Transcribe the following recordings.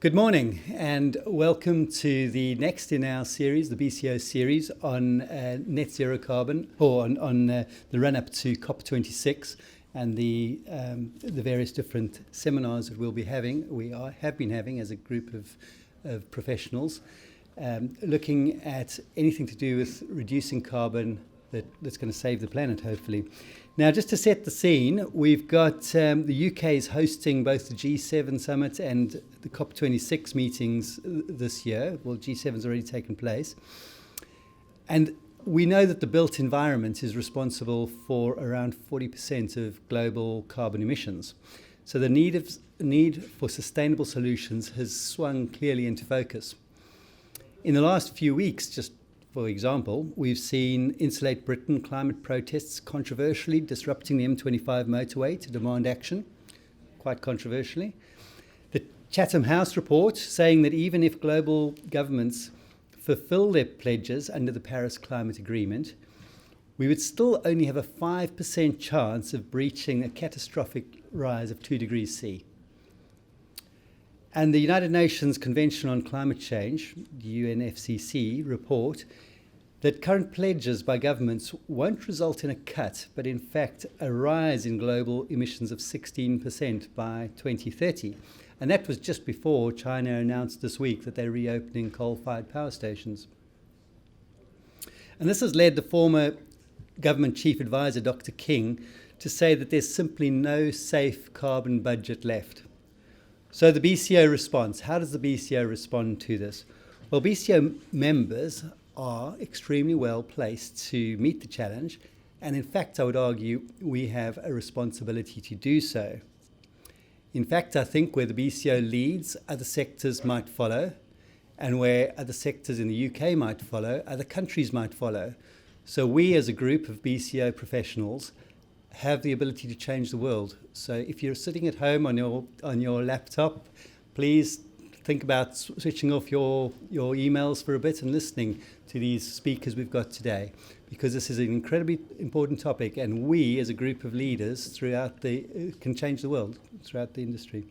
Good morning and welcome to the next in our series, the BCO series on net zero carbon, or on the run-up to COP26 and the various different seminars that we'll be having. Have been having as a group of professionals, looking at anything to do with reducing carbon that's going to save the planet, hopefully. Now, just to set the scene, we've got the UK is hosting both the G7 summit and the COP26 meetings this year. Well, G7's already taken place. And we know that the built environment is responsible for around 40% of global carbon emissions. So the need for sustainable solutions has swung clearly into focus. In the last few weeks, just for example, we've seen Insulate Britain climate protests controversially disrupting the M25 motorway to demand action, quite controversially. The Chatham House report saying that even if global governments fulfill their pledges under the Paris Climate Agreement, we would still only have a 5% chance of breaching a catastrophic rise of 2 degrees C. And the United Nations Convention on Climate Change, the UNFCCC, report that current pledges by governments won't result in a cut, but in fact a rise in global emissions of 16% by 2030. And that was just before China announced this week that they're reopening coal-fired power stations. And this has led the former government chief advisor, Dr. King, to say that there's simply no safe carbon budget left. So the BCO response, how does the BCO respond to this? Well, BCO members are extremely well placed to meet the challenge, and in fact, I would argue we have a responsibility to do so. In fact, I think where the BCO leads, other sectors might follow, and where other sectors in the UK might follow, other countries might follow. So we as a group of BCO professionals have the ability to change the world. So if you're sitting at home on your laptop, please think about switching off your emails for a bit and listening to these speakers we've got today, because this is an incredibly important topic, and we as a group of leaders can change the world throughout the industry.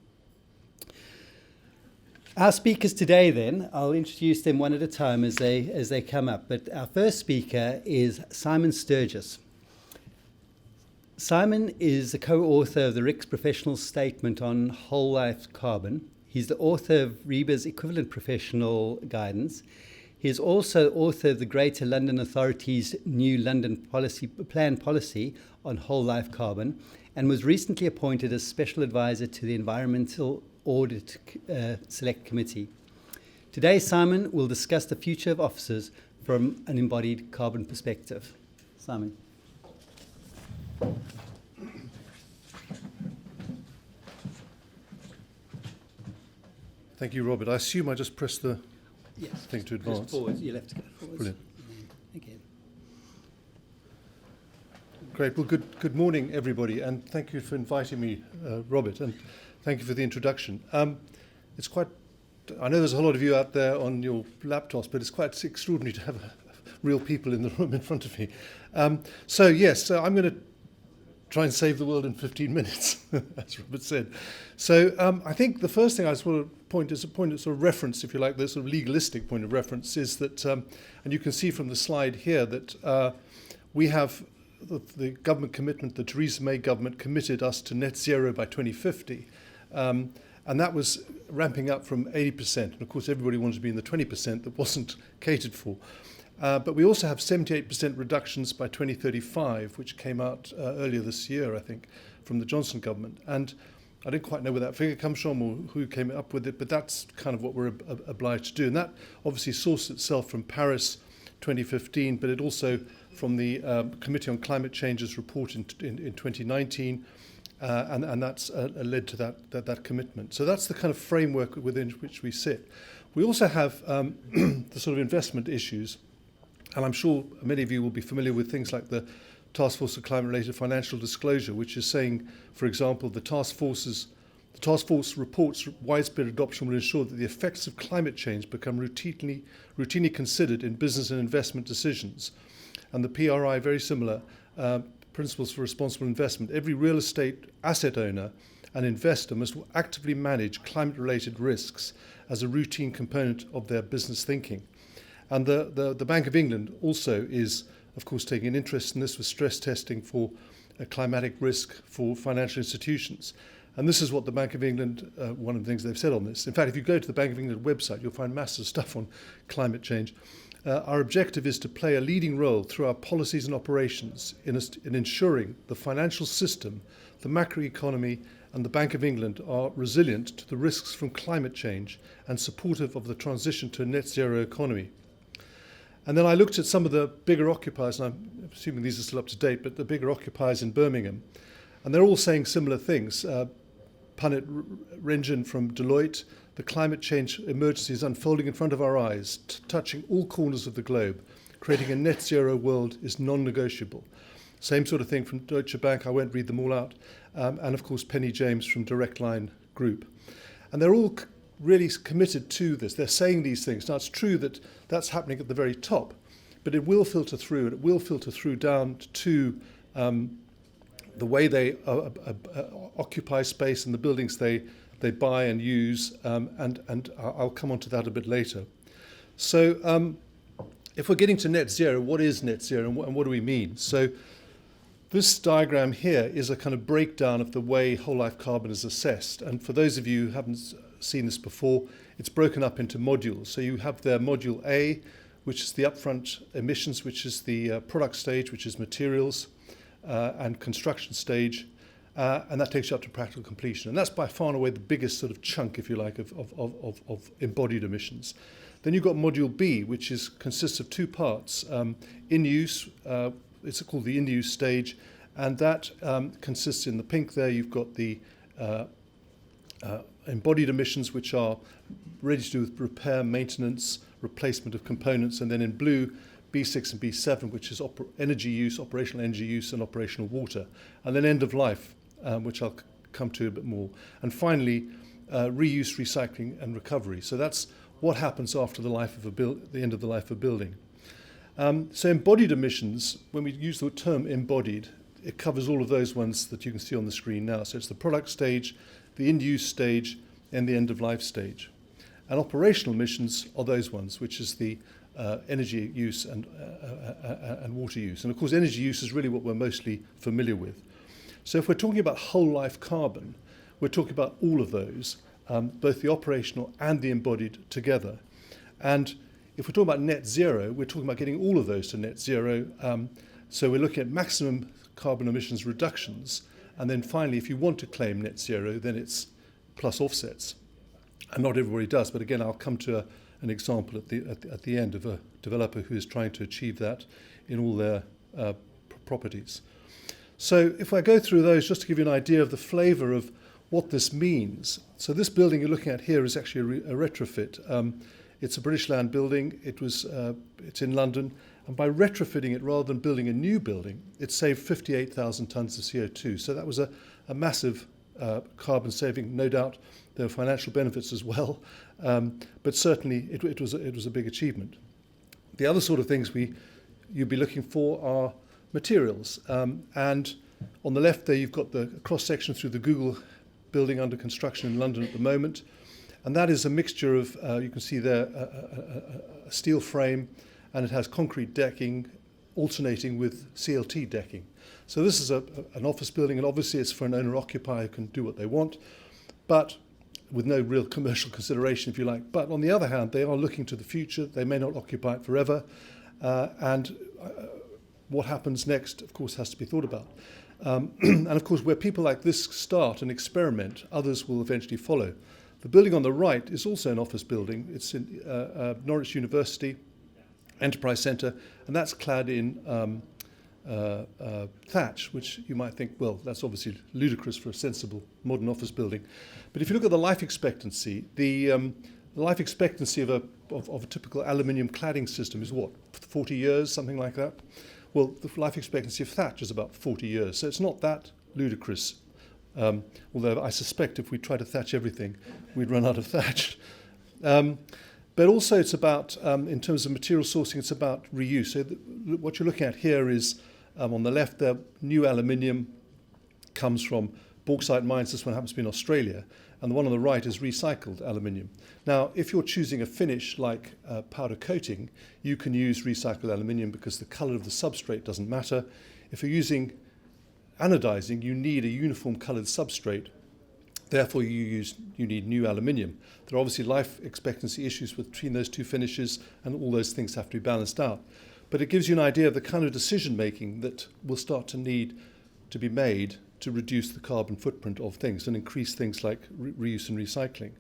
Our speakers today then, I'll introduce them one at a time as they come up, but our first speaker is Simon Sturgis. Simon is the co-author of the RICS Professional Statement on Whole Life Carbon. He's the author of RIBA's equivalent professional guidance. He is also author of the Greater London Authority's new London plan policy on whole life carbon, and was recently appointed as special advisor to the Environmental Audit Select Committee. Today, Simon will discuss the future of officers from an embodied carbon perspective. Simon. Thank you, Robert. I assume I just press the thing to advance. Just forwards. You'll have to go forwards. Brilliant. Again. Great. Well, good morning, everybody, and thank you for inviting me, Robert, and thank you for the introduction. It's quite. I know there's a lot of you out there on your laptops, but it's quite extraordinary to have real people in the room in front of me. So I'm going to try and save the world in 15 minutes, as Robert said. So I think the first thing I just want to point is a point of sort of reference, if you like, the sort of legalistic point of reference is that, and you can see from the slide here that we have the government commitment, the Theresa May government committed us to net zero by 2050. And that was ramping up from 80%. And of course, everybody wanted to be in the 20% that wasn't catered for. But we also have 78% reductions by 2035, which came out earlier this year, I think, from the Johnson government. And I didn't quite know where that figure comes from or who came up with it, but that's kind of what we're obliged to do. And that obviously sourced itself from Paris 2015, but it also from the Committee on Climate Change's report in 2019, and that's led to that commitment. So that's the kind of framework within which we sit. We also have the sort of investment issues. And I'm sure many of you will be familiar with things like the Task Force for Climate-Related Financial Disclosure, which is saying, for example, the task force reports widespread adoption will ensure that the effects of climate change become routinely considered in business and investment decisions. And the PRI, very similar, Principles for Responsible Investment. Every real estate asset owner an investor must actively manage climate-related risks as a routine component of their business thinking. And the Bank of England also is, of course, taking an interest in this with stress testing for a climatic risk for financial institutions. And this is what the Bank of England, one of the things they've said on this. In fact, if you go to the Bank of England website, you'll find massive stuff on climate change. Our objective is to play a leading role through our policies and operations in ensuring the financial system, the macroeconomy, and the Bank of England are resilient to the risks from climate change and supportive of the transition to a net zero economy. And then I looked at some of the bigger occupiers, and I'm assuming these are still up to date, but the bigger occupiers in Birmingham. And they're all saying similar things. Punit Renjan from Deloitte, the climate change emergency is unfolding in front of our eyes, touching all corners of the globe. Creating a net zero world is non-negotiable. Same sort of thing from Deutsche Bank. I won't read them all out. And of course, Penny James from Direct Line Group. And they're all really committed to this. They're saying these things. Now, it's true that that's happening at the very top, but it will filter through, and it will filter through down to the way they occupy space and the buildings they buy and use, and I'll come on to that a bit later. So if we're getting to net zero, what is net zero and what do we mean? So this diagram here is a kind of breakdown of the way whole life carbon is assessed. And for those of you who haven't seen this before, it's broken up into modules. So you have there module A, which is the upfront emissions, which is the product stage, which is materials, and construction stage, and that takes you up to practical completion. And that's by far and away the biggest sort of chunk, if you like, of embodied emissions. Then you've got module B, which consists of two parts. In use, it's called the in-use stage, and that consists in the pink there, you've got the embodied emissions, which are really to do with repair, maintenance, replacement of components, and then in blue, B6 and B7, which is energy use, operational energy use, and operational water. And then end of life, which I'll come to a bit more. And finally, reuse, recycling, and recovery. So that's what happens after the life of the end of the life of a building. So embodied emissions, when we use the term embodied, it covers all of those ones that you can see on the screen now. So it's the product stage, the in-use stage, and the end-of-life stage. And operational emissions are those ones, which is the energy use and water use. And of course, energy use is really what we're mostly familiar with. So if we're talking about whole life carbon, we're talking about all of those, both the operational and the embodied together. And if we're talking about net zero, we're talking about getting all of those to net zero. So we're looking at maximum carbon emissions reductions. And then finally, if you want to claim net zero, then it's plus offsets. And not everybody does, but again, I'll come to an example at the end of a developer who is trying to achieve that in all their properties. So if I go through those, just to give you an idea of the flavour of what this means. So this building you're looking at here is actually a retrofit. It's a British Land building. It's in London. And by retrofitting it rather than building a new building, it saved 58,000 tonnes of CO2. So that was a massive carbon saving. No doubt there are financial benefits as well, but certainly it was a big achievement. The other sort of things you'd be looking for are materials. And on the left there, you've got the cross-section through the Google building under construction in London at the moment. And that is a mixture of, you can see there, a steel frame, and it has concrete decking alternating with CLT decking. So this is an office building, and obviously it's for an owner-occupier who can do what they want, but with no real commercial consideration, if you like. But on the other hand, they are looking to the future. They may not occupy it forever. And what happens next, of course, has to be thought about. And of course, where people like this start and experiment, others will eventually follow. The building on the right is also an office building. It's in Norwich University Enterprise Centre, and that's clad in thatch, which you might think, well, that's obviously ludicrous for a sensible modern office building. But if you look at the life expectancy, the life expectancy of a typical aluminium cladding system is what, 40 years, something like that? Well, the life expectancy of thatch is about 40 years, so it's not that ludicrous. Although I suspect if we try to thatch everything, we'd run out of thatch. But also it's about, in terms of material sourcing, it's about reuse. So what you're looking at here is, on the left there, new aluminium comes from bauxite mines. This one happens to be in Australia, and the one on the right is recycled aluminium. Now, if you're choosing a finish like powder coating, you can use recycled aluminium because the colour of the substrate doesn't matter. If you're using anodizing, you need a uniform coloured substrate. Therefore, you need new aluminium. There are obviously life expectancy issues between those two finishes, and all those things have to be balanced out. But it gives you an idea of the kind of decision making that will start to need to be made to reduce the carbon footprint of things and increase things like reuse and recycling.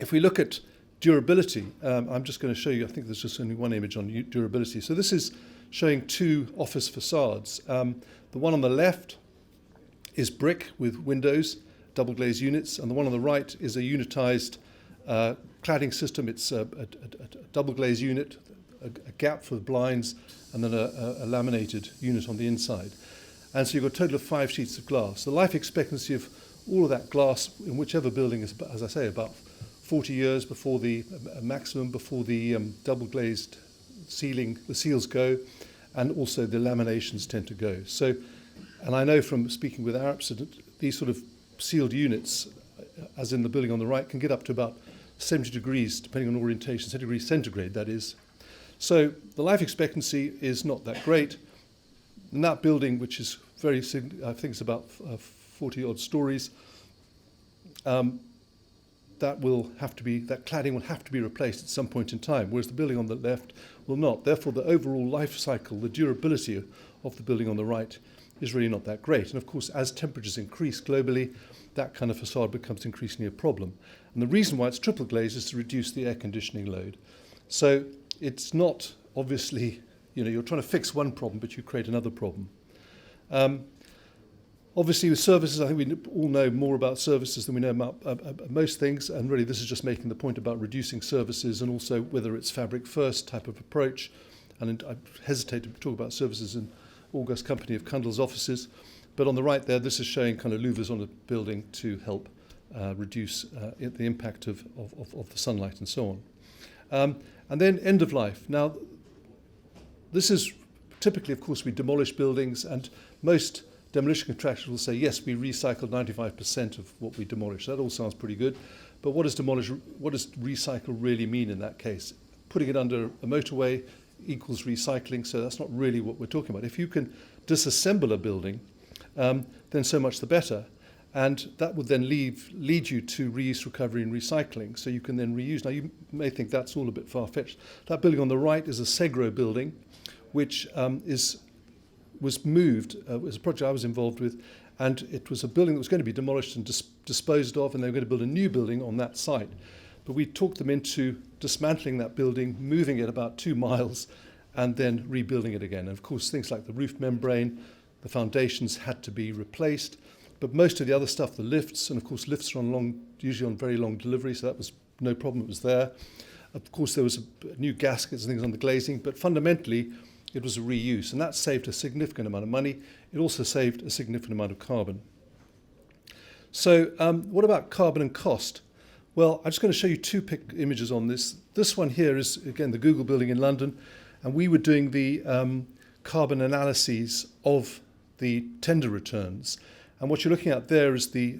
If we look at durability, I'm just going to show you, I think there's just only one image on durability. So this is showing two office facades. The one on the left is brick with windows, double glazed units, and the one on the right is a unitized cladding system. It's a double glazed unit, a gap for the blinds, and then a laminated unit on the inside. And so you've got a total of 5 sheets of glass. The life expectancy of all of that glass in whichever building is, as I say, about 40 years before the maximum, before the double glazed ceiling, the seals go, and also the laminations tend to go. So, and I know from speaking with Arabs that these sort of sealed units, as in the building on the right, can get up to about 70 degrees, depending on orientation, 70 degrees centigrade, that is. So the life expectancy is not that great. And that building, which is I think it's about 40 odd stories, that cladding will have to be replaced at some point in time, whereas the building on the left will not. Therefore, the overall life cycle, the durability of the building on the right is really not that great. And of course, as temperatures increase globally, that kind of facade becomes increasingly a problem. And the reason why it's triple glazed is to reduce the air conditioning load. So it's not obviously, you're trying to fix one problem, but you create another problem. Obviously, with services, I think we all know more about services than we know about most things, and really this is just making the point about reducing services and also whether it's fabric first type of approach. And I hesitate to talk about services in August company of Cundall's offices, but on the right there, this is showing kind of louvers on a building to help reduce the impact of the sunlight and so on. And then end of life. Now, this is typically, of course, we demolish buildings, and most demolition contractors will say, yes, we recycle 95% of what we demolish. That all sounds pretty good. But what does recycle really mean in that case? Putting it under a motorway equals recycling, so that's not really what we're talking about. If you can disassemble a building, then so much the better. And that would then lead you to reuse, recovery, and recycling. So you can then reuse. Now, you may think that's all a bit far-fetched. That building on the right is a Segro building, which was moved. It was a project I was involved with, and it was a building that was going to be demolished and disposed of, and they were going to build a new building on that site. But we talked them into dismantling that building, moving it about 2 miles, and then rebuilding it again. And of course, things like the roof membrane, the foundations had to be replaced. But most of the other stuff, the lifts, and of course lifts are usually on very long delivery, so that was no problem, it was there. Of course, there was new gaskets and things on the glazing, but fundamentally, it was a reuse, and that saved a significant amount of money. It also saved a significant amount of carbon. So what about carbon and cost? Well, I'm just going to show you 2 images on this. This one here is, again, the Google building in London, and we were doing the carbon analyses of the tender returns. And what you're looking at there is the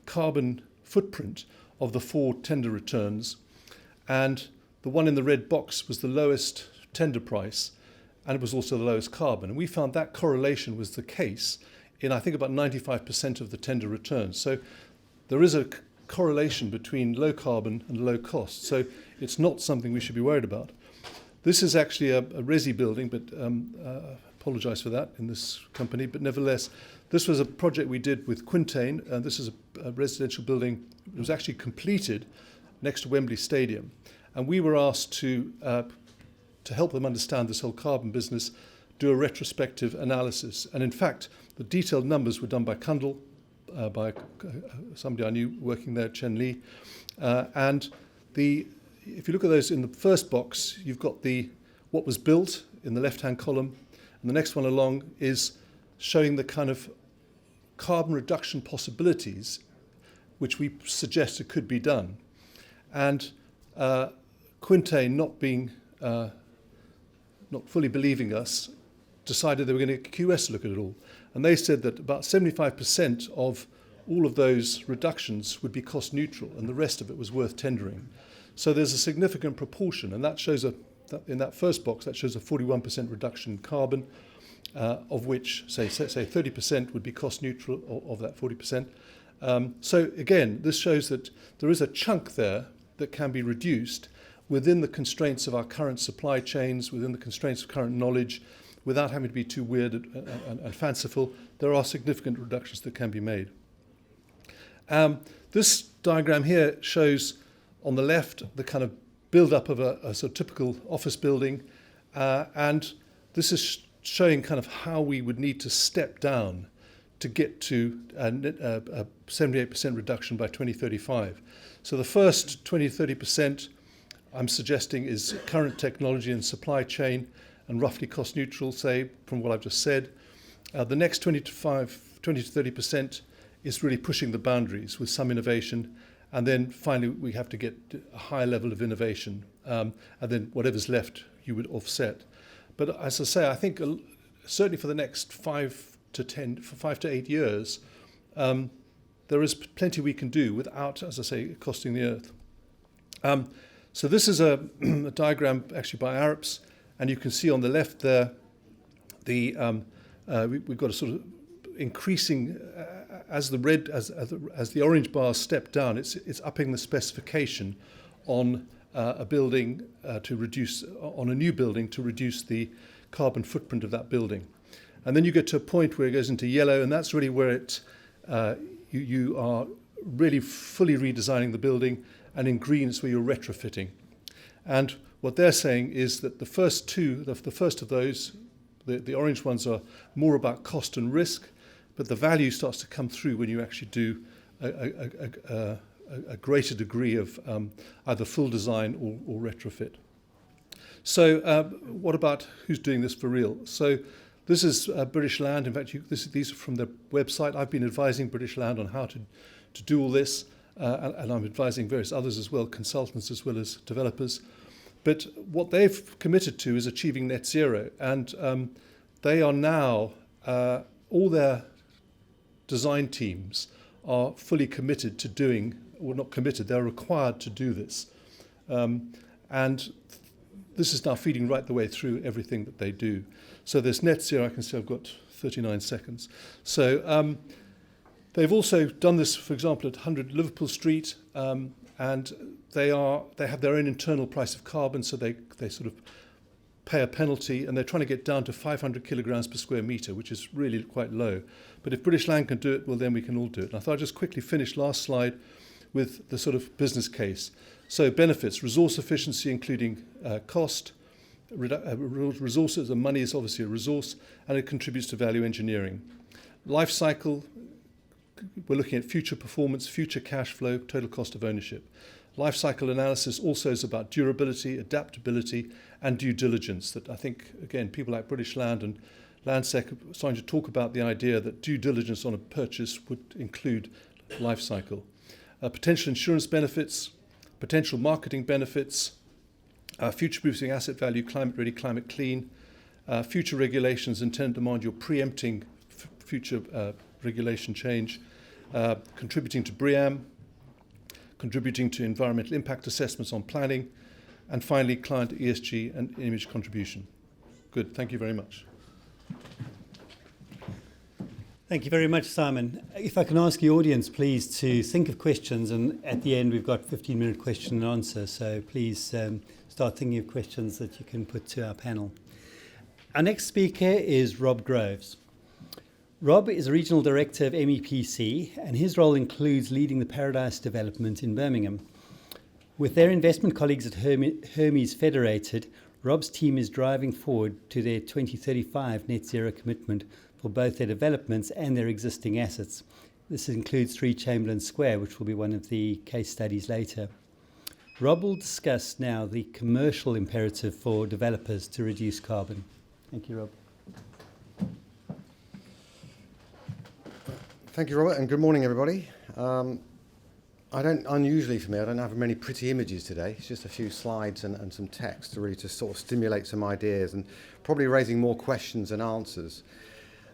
carbon footprint of the 4 tender returns. And the one in the red box was the lowest tender price, and it was also the lowest carbon. And we found that correlation was the case in, I think, about 95% of the tender returns. So there is a correlation between low carbon and low cost. So it's not something we should be worried about. This is actually a resi building, but apologise for that in this company. But nevertheless, this was a project we did with Quintain. This is a residential building. It was actually completed next to Wembley Stadium. And we were asked to help them understand this whole carbon business, do a retrospective analysis. And in fact, the detailed numbers were done by Cundall, by somebody I knew working there, Chen Li. And if you look at those in the first box, you've got what was built in the left-hand column, and the next one along is showing the kind of carbon reduction possibilities which we suggested could be done. And Quintain not fully believing us, decided they were going to get QS to look at it all. And they said that about 75% of all of those reductions would be cost neutral, and the rest of it was worth tendering. So there's a significant proportion, and that shows in that first box, that shows a 41% reduction in carbon, of which, say 30% would be cost neutral of that 40%. So again, this shows that there is a chunk there that can be reduced within the constraints of our current supply chains, within the constraints of current knowledge, without having to be too weird and fanciful. There are significant reductions that can be made. This diagram here shows on the left the kind of build-up of a sort of typical office building, and this is showing kind of how we would need to step down to get to a 78% reduction by 2035. So the first 20-30% I'm suggesting is current technology and supply chain and roughly cost neutral, say, from what I've just said. The next 20-30% is really pushing the boundaries with some innovation. And then finally, we have to get a higher level of innovation. And then whatever's left, you would offset. But as I say, I think certainly for the next 5 to 8 years, there is plenty we can do without, as I say, costing the earth. So this is a diagram actually by Arps, and you can see on the left there, we've got a sort of increasing as the orange bars step down. It's upping the specification on a building to reduce on a new building to reduce the carbon footprint of that building, and then you get to a point where it goes into yellow, and that's really where you are really fully redesigning the building, and in green is where you're retrofitting. And what they're saying is that the first of those, the orange ones, are more about cost and risk, but the value starts to come through when you actually do a greater degree of either full design or retrofit. So what about who's doing this for real? So this is British Land. In fact, these are from their website. I've been advising British Land on how to do all this, and I'm advising various others as well, consultants as well as developers. But what they've committed to is achieving net zero, and they are now, all their design teams are fully committed to doing, or not committed, they're required to do this. And this is now feeding right the way through everything that they do. So there's net zero. I can see I've got 39 seconds. So they've also done this, for example, at 100 Liverpool Street, and they have their own internal price of carbon, so they sort of pay a penalty, and they're trying to get down to 500 kilograms per square metre, which is really quite low. But if British Land can do it, well, then we can all do it. And I thought I'd just quickly finish last slide with the sort of business case. So benefits: resource efficiency, including cost, resources, and money is obviously a resource, and it contributes to value engineering. Life cycle, we're looking at future performance, future cash flow, total cost of ownership. Life cycle analysis also is about durability, adaptability, and due diligence. That I think, again, people like British Land and Landsec are starting to talk about the idea that due diligence on a purchase would include life cycle. Potential insurance benefits, potential marketing benefits, future-proofing asset value, climate ready, climate clean, future regulations and tenant demand, you're preempting future regulation change, contributing to BREEAM, contributing to environmental impact assessments on planning, and finally client ESG and image contribution. Good, thank you very much. Thank you very much, Simon. If I can ask the audience, please, to think of questions, and at the end we've got 15-minute question and answer, so please start thinking of questions that you can put to our panel. Our next speaker is Rob Groves. Rob is a Regional Director of MEPC, and his role includes leading the Paradise development in Birmingham. With their investment colleagues at Hermes Federated, Rob's team is driving forward to their 2035 net zero commitment for both their developments and their existing assets. This includes 3 Chamberlain Square, which will be one of the case studies later. Rob will discuss now the commercial imperative for developers to reduce carbon. Thank you, Rob. Thank you, Robert, and good morning, everybody. I'm unusually for me, I don't have many pretty images today. It's just a few slides and some text to really sort of stimulate some ideas and probably raising more questions than answers.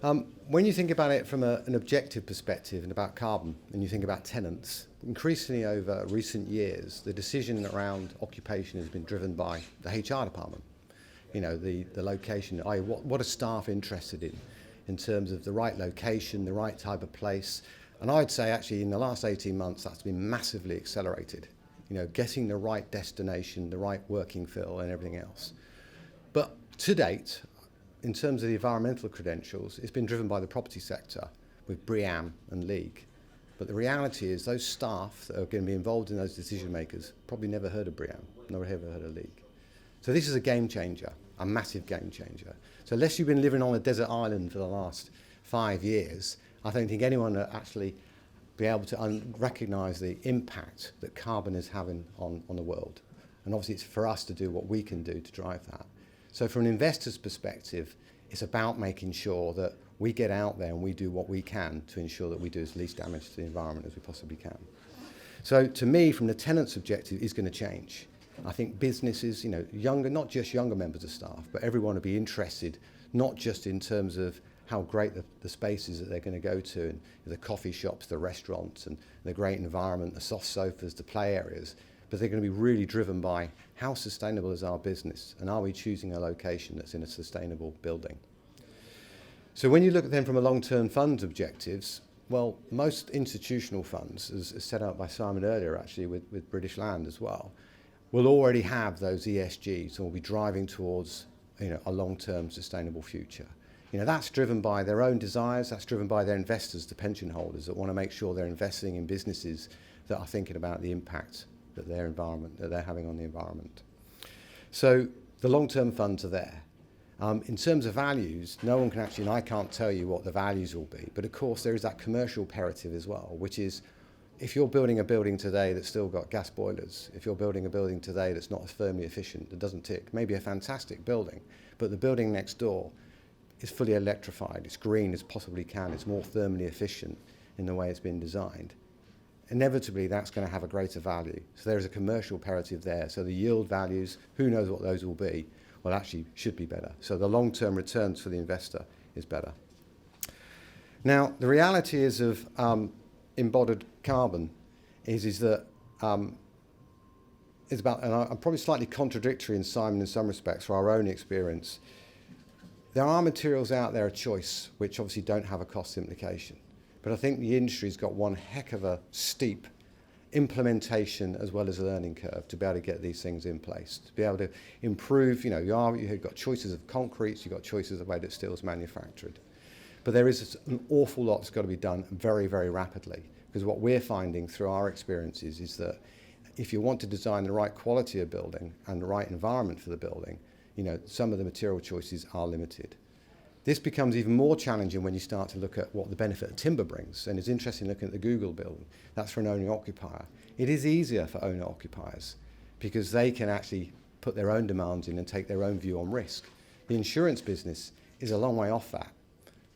When you think about it from an objective perspective and about carbon, and you think about tenants, increasingly over recent years, the decision around occupation has been driven by the HR department. You know, the location, what are staff interested in terms of the right location, the right type of place. And I'd say actually in the last 18 months, that's been massively accelerated. You know, getting the right destination, the right working fill and everything else. But to date, in terms of the environmental credentials, it's been driven by the property sector with BREEAM and LEED. But the reality is those staff that are going to be involved in those decision makers probably never heard of BREEAM, never ever heard of LEED. So this is a game changer, a massive game changer. So unless you've been living on a desert island for the last 5 years, I don't think anyone will actually be able to recognise the impact that carbon is having on the world. And obviously it's for us to do what we can do to drive that. So from an investor's perspective, it's about making sure that we get out there and we do what we can to ensure that we do as least damage to the environment as we possibly can. So to me, from the tenant's objective, is going to change. I think businesses, you know, younger, not just younger members of staff, but everyone will be interested, not just in terms of how great the spaces that they're going to go to, and the coffee shops, the restaurants, and the great environment, the soft sofas, the play areas, but they're going to be really driven by how sustainable is our business, and are we choosing a location that's in a sustainable building. So when you look at them from a long-term fund's objectives, well, most institutional funds, as set out by Simon earlier actually with British Land as well, will already have those ESGs and will be driving towards, you know, a long-term sustainable future. You know, that's driven by their own desires, that's driven by their investors, the pension holders, that want to make sure they're investing in businesses that are thinking about the impact that they're having on the environment. So the long-term funds are there. In terms of values, no one can actually, and I can't tell you what the values will be, but of course there is that commercial imperative as well, which is if you're building a building today that's still got gas boilers, if you're building a building today that's not as firmly efficient, that doesn't tick, maybe a fantastic building, but the building next door is fully electrified, it's green as possibly can, it's more thermally efficient in the way it's been designed, inevitably that's going to have a greater value. So there is a commercial imperative there. So the yield values, who knows what those will be, well actually should be better. So the long-term returns for the investor is better. Now the reality is of embodied carbon is that it's about, and I'm probably slightly contradictory in Simon in some respects for our own experience. There are materials out there of choice which obviously don't have a cost implication. But I think the industry's got one heck of a steep implementation as well as a learning curve to be able to get these things in place, to be able to improve, you know, you've got choices of concretes, you've got choices of the way that steel is manufactured. But there is an awful lot that's got to be done very, very rapidly, because what we're finding through our experiences is that if you want to design the right quality of building and the right environment for the building, you know, some of the material choices are limited. This becomes even more challenging when you start to look at what the benefit of timber brings. And it's interesting looking at the Google building. That's for an owner-occupier. It is easier for owner-occupiers because they can actually put their own demands in and take their own view on risk. The insurance business is a long way off that.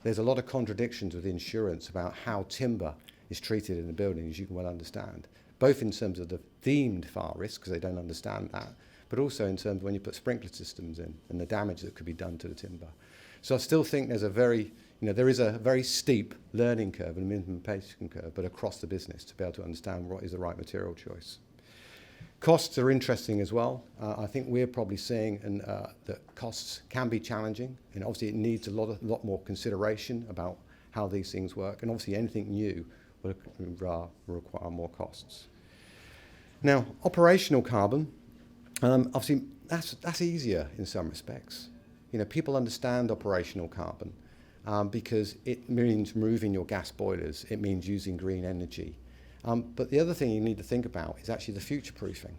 There's a lot of contradictions with insurance about how timber is treated in the building, as you can well understand, both in terms of the deemed fire risk, because they don't understand that, but also in terms of when you put sprinkler systems in and the damage that could be done to the timber. So I still think there is a very steep learning curve and implementation curve, but across the business to be able to understand what is the right material choice. Costs are interesting as well. I think we're probably seeing that costs can be challenging, and obviously it needs a lot more consideration about how these things work, and obviously anything new will require more costs. Now, operational carbon, obviously that's easier in some respects. You know, people understand operational carbon because it means moving your gas boilers, it means using green energy. But the other thing you need to think about is actually the future proofing,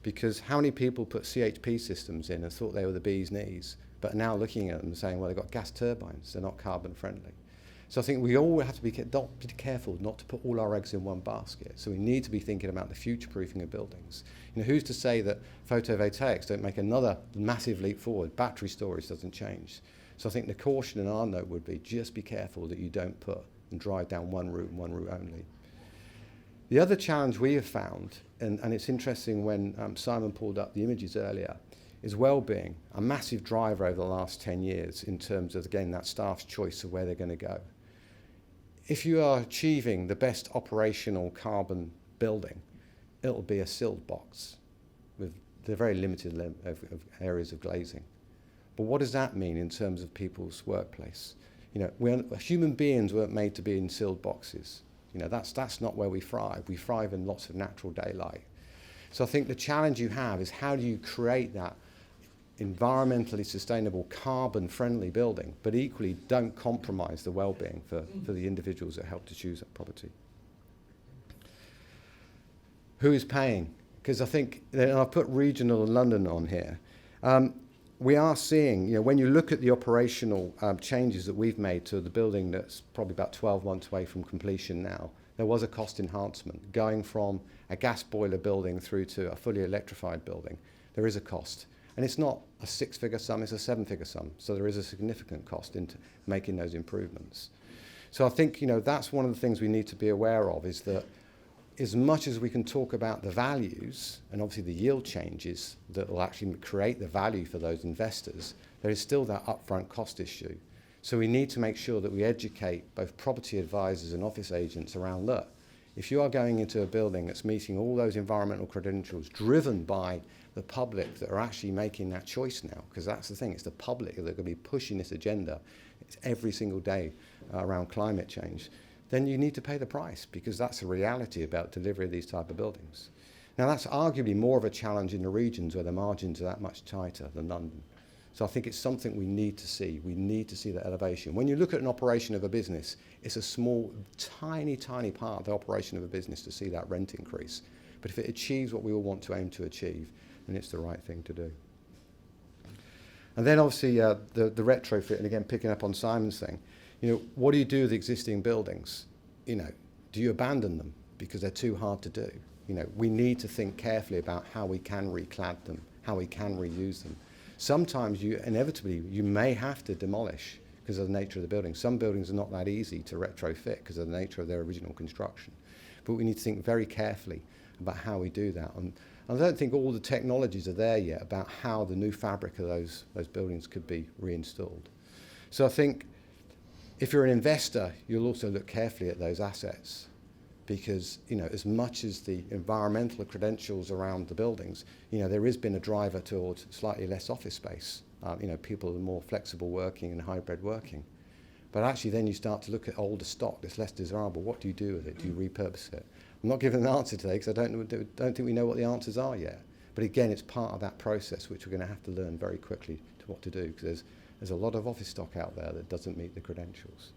because how many people put CHP systems in and thought they were the bee's knees, but are now looking at them and saying, well, they've got gas turbines, they're not carbon friendly. So I think we all have to be careful not to put all our eggs in one basket. So we need to be thinking about the future proofing of buildings. You know, who's to say that photovoltaics don't make another massive leap forward? Battery storage doesn't change. So I think the caution in our note would be just be careful that you don't put and drive down one route and one route only. The other challenge we have found, and it's interesting when Simon pulled up the images earlier, is well-being, a massive driver over the last 10 years in terms of, again, that staff's choice of where they're going to go. If you are achieving the best operational carbon building, it'll be a sealed box with the very limited of areas of glazing. But what does that mean in terms of people's workplace? You know, human beings weren't made to be in sealed boxes. You know, that's not where we thrive. We thrive in lots of natural daylight. So I think the challenge you have is how do you create that environmentally sustainable, carbon-friendly building, but equally don't compromise the well-being for the individuals that help to choose that property. Who is paying? Because I think, and I've put regional and London on here, we are seeing, you know, when you look at the operational changes that we've made to the building that's probably about 12 months away from completion now, there was a cost enhancement. Going from a gas boiler building through to a fully electrified building, there is a cost. And it's not a 6-figure sum, it's a 7-figure sum. So there is a significant cost into making those improvements. So I think, you know, that's one of the things we need to be aware of, is that as much as we can talk about the values and obviously the yield changes that will actually create the value for those investors, there is still that upfront cost issue. So we need to make sure that we educate both property advisors and office agents around, look, if you are going into a building that's meeting all those environmental credentials driven by the public that are actually making that choice now, because that's the thing, it's the public that are going to be pushing this agenda every single day around climate change, then you need to pay the price, because that's the reality about delivery of these type of buildings. Now that's arguably more of a challenge in the regions where the margins are that much tighter than London. So I think it's something we need to see. We need to see that elevation. When you look at an operation of a business, it's a small, tiny, tiny part of the operation of a business to see that rent increase. But if it achieves what we all want to aim to achieve, then it's the right thing to do. And then obviously the retrofit, and again picking up on Simon's thing, you know, what do you do with existing buildings? You know, do you abandon them because they're too hard to do? You know, we need to think carefully about how we can reclad them, how we can reuse them. Sometimes you may have to demolish because of the nature of the building. Some buildings are not that easy to retrofit because of the nature of their original construction. But we need to think very carefully about how we do that. And I don't think all the technologies are there yet about how the new fabric of those buildings could be reinstalled. So I think if you're an investor, you'll also look carefully at those assets, because, you know, as much as the environmental credentials around the buildings, you know, there has been a driver towards slightly less office space. You know, people are more flexible working and hybrid working. But actually then you start to look at older stock that's less desirable. What do you do with it? Do you repurpose it? I'm not giving an answer today because I don't think we know what the answers are yet. But again, it's part of that process which we're going to have to learn very quickly to what to do, because there's a lot of office stock out there that doesn't meet the credentials.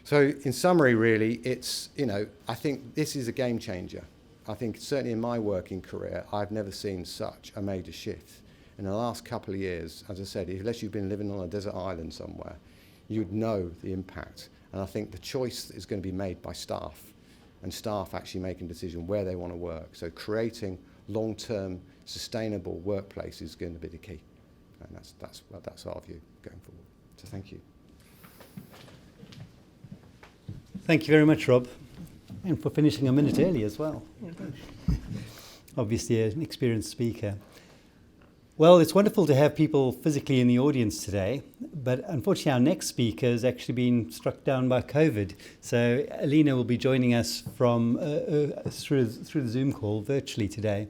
So in summary, really, it's, you know, I think this is a game changer. I think certainly in my working career, I've never seen such a major shift. In the last couple of years, as I said, unless you've been living on a desert island somewhere, you'd know the impact. And I think the choice is going to be made by staff, and staff actually making a decision where they want to work. So creating long-term, sustainable workplace is going to be the key. And that's our view going forward. So thank you. Thank you very much, Rob, and for finishing a minute early as well. Obviously an experienced speaker. Well, it's wonderful to have people physically in the audience today, but unfortunately our next speaker has actually been struck down by COVID. So Alina will be joining us from through the Zoom call virtually today.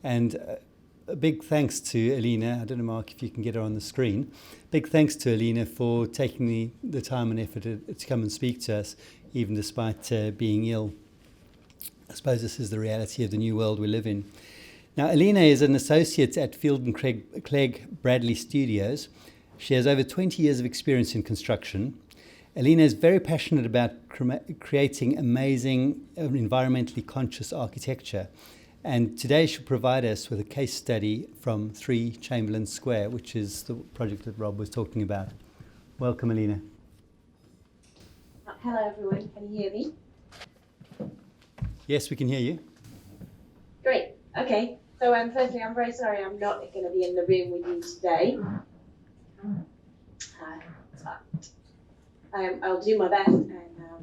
And a big thanks to Alina. I don't know, Mark, if you can get her on the screen. Big thanks to Alina for taking the time and effort to come and speak to us, even despite being ill. I suppose this is the reality of the new world we live in. Now, Alina is an associate at Field & Clegg Bradley Studios. She has over 20 years of experience in construction. Alina is very passionate about creating amazing, environmentally conscious architecture. And today she'll provide us with a case study from 3 Chamberlain Square, which is the project that Rob was talking about. Welcome, Alina. Hello, everyone. Can you hear me? Yes, we can hear you. Great. Okay. So firstly, I'm very sorry I'm not going to be in the room with you today. But I'll do my best and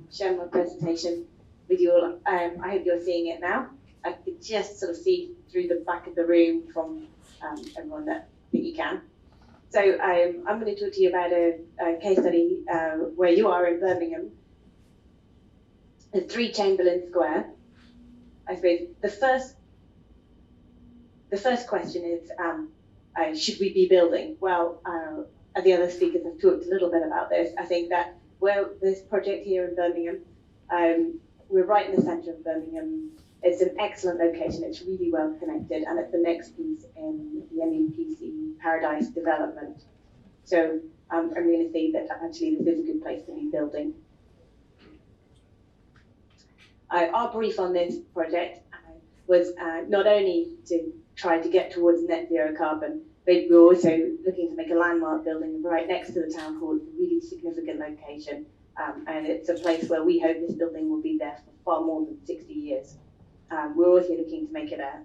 share my presentation with you all. I hope you're seeing it now. I could just sort of see through the back of the room from everyone that you can. So I'm going to talk to you about a case study where you are in Birmingham, at 3 Chamberlain Square. I suppose the first question is, should we be building? Well, the other speakers have talked a little bit about this. I think that this project here in Birmingham, we're right in the centre of Birmingham. It's an excellent location. It's really well connected, and it's the next piece in the MEPC Paradise development. So I'm going to say that actually this is a good place to be building. Our brief on this project was not only to try to get towards net zero carbon, but we're also looking to make a landmark building right next to the town hall, a really significant location. And it's a place where we hope this building will be there for far more than 60 years. We're also looking to make it a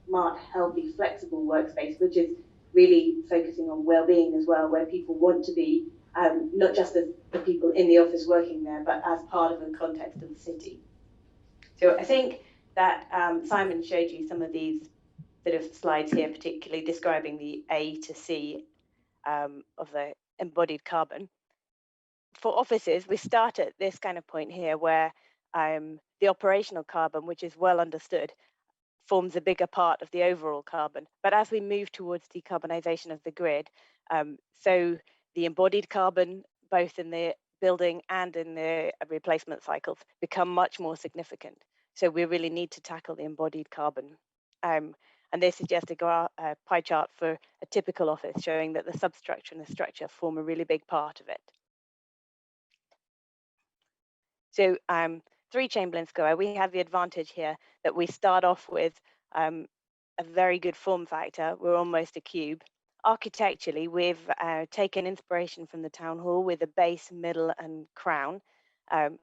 smart, healthy, flexible workspace, which is really focusing on well-being as well, where people want to be, not just as the people in the office working there, but as part of the context of the city. So I think that Simon showed you some of these sort of slides here, particularly describing the A to C of the embodied carbon. For offices, we start at this kind of point here where the operational carbon, which is well understood, forms a bigger part of the overall carbon. But as we move towards decarbonisation of the grid, so the embodied carbon, both in the building and in the replacement cycles, become much more significant. So we really need to tackle the embodied carbon. And this is just a pie chart for a typical office, showing that the substructure and the structure form a really big part of it. So 3 Chamberlain Square, we have the advantage here that we start off with a very good form factor. We're almost a cube. Architecturally, we've taken inspiration from the town hall with a base, middle, and crown. And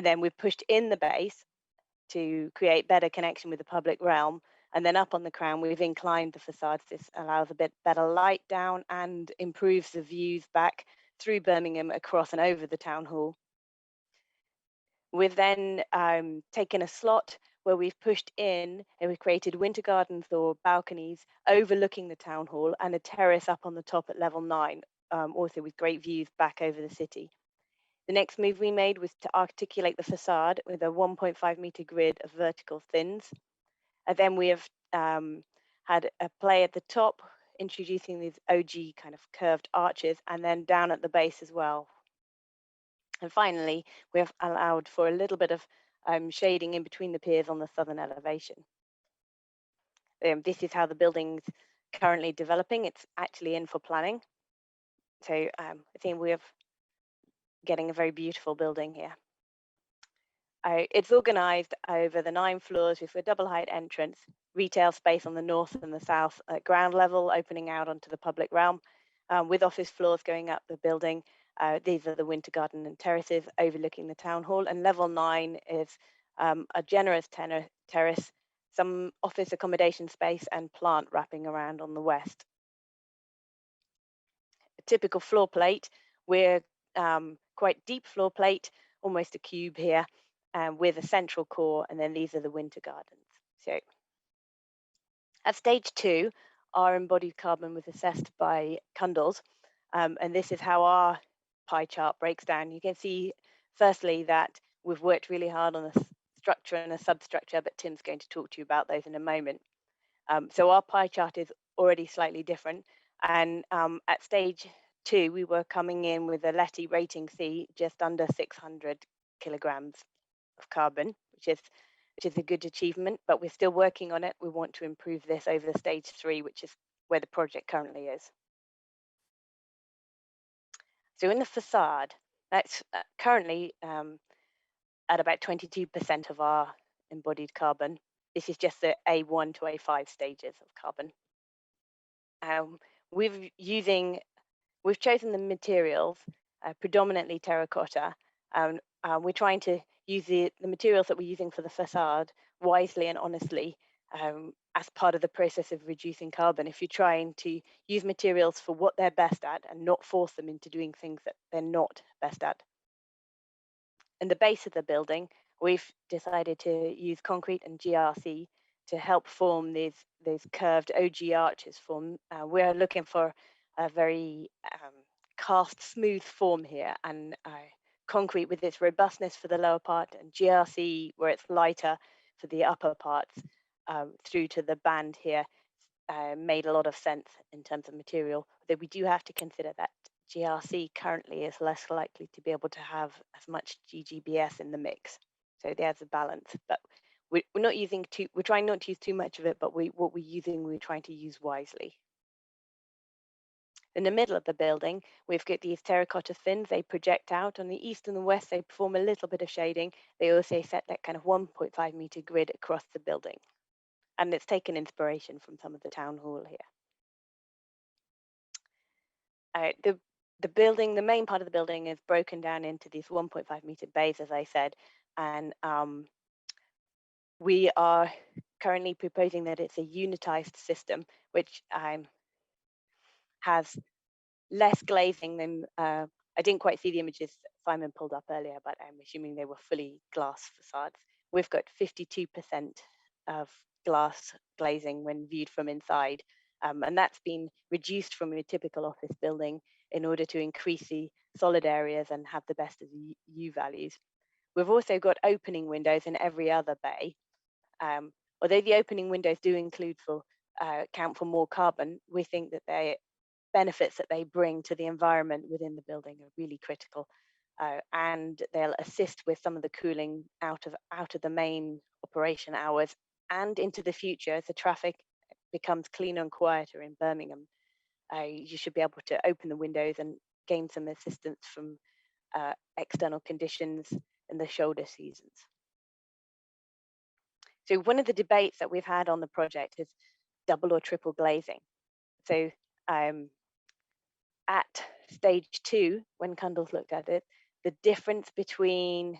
then we've pushed in the base to create better connection with the public realm. And then up on the crown, we've inclined the facades. This allows a bit better light down and improves the views back through Birmingham, across and over the town hall. We've then taken a slot where we've pushed in and we've created winter gardens or balconies overlooking the town hall and a terrace up on the top at level 9, also with great views back over the city. The next move we made was to articulate the facade with a 1.5 meter grid of vertical thins. And then we have had a play at the top, introducing these OG kind of curved arches, and then down at the base as well. And finally, we have allowed for a little bit of shading in between the piers on the southern elevation. This is how the building's currently developing. It's actually in for planning. So I think we have getting a very beautiful building here. It's organised over the 9 floors with a double height entrance, retail space on the north and the south at ground level, opening out onto the public realm, with office floors going up the building. These are the winter garden and terraces overlooking the town hall, and level 9 is a generous terrace, some office accommodation space and plant wrapping around on the west. A typical floor plate, we're quite deep floor plate, almost a cube here, with a central core, and then these are the winter gardens. So at stage 2, our embodied carbon was assessed by Cundall, and this is how our pie chart breaks down. You can see firstly that we've worked really hard on a structure and a substructure, but Tim's going to talk to you about those in a moment. So our pie chart is already slightly different, and at stage 2 we were coming in with a LETI rating C, just under 600 kilograms of carbon, which is a good achievement, but we're still working on it. We want to improve this over stage 3, which is where the project currently is. So in the facade, that's currently at about 22% of our embodied carbon. This is just the A1 to A5 stages of carbon. We've chosen the materials, predominantly terracotta. We're trying to use the materials that we're using for the facade wisely and honestly, as part of the process of reducing carbon. If you're trying to use materials for what they're best at and not force them into doing things that they're not best at. In the base of the building, we've decided to use concrete and GRC to help form these curved OG arches form. We're looking for a very cast smooth form here, and concrete with its robustness for the lower part, and GRC where it's lighter for the upper parts, through to the band here, made a lot of sense in terms of material. Though we do have to consider that GRC currently is less likely to be able to have as much GGBS in the mix. So there's a balance, but we're not using we're trying not to use too much of it, but what we're using, we're trying to use wisely. In the middle of the building, we've got these terracotta fins. They project out on the east and the west. They perform a little bit of shading. They also set that kind of 1.5 meter grid across the building. And it's taken inspiration from some of the town hall here. The building, the main part of the building is broken down into these 1.5 meter bays, as I said. And we are currently proposing that it's a unitized system, which has less glazing than, I didn't quite see the images Simon pulled up earlier, but I'm assuming they were fully glass facades. We've got 52% of glass glazing when viewed from inside, and that's been reduced from a typical office building in order to increase the solid areas and have the best of the U values. We've also got opening windows in every other bay. Although the opening windows do include count for more carbon, we think that the benefits that they bring to the environment within the building are really critical, and they'll assist with some of the cooling out of the main operation hours and into the future as the traffic becomes cleaner and quieter in Birmingham. You should be able to open the windows and gain some assistance from external conditions in the shoulder seasons. So one of the debates that we've had on the project is double or triple glazing. So at stage 2, when Cundall's looked at it, the difference between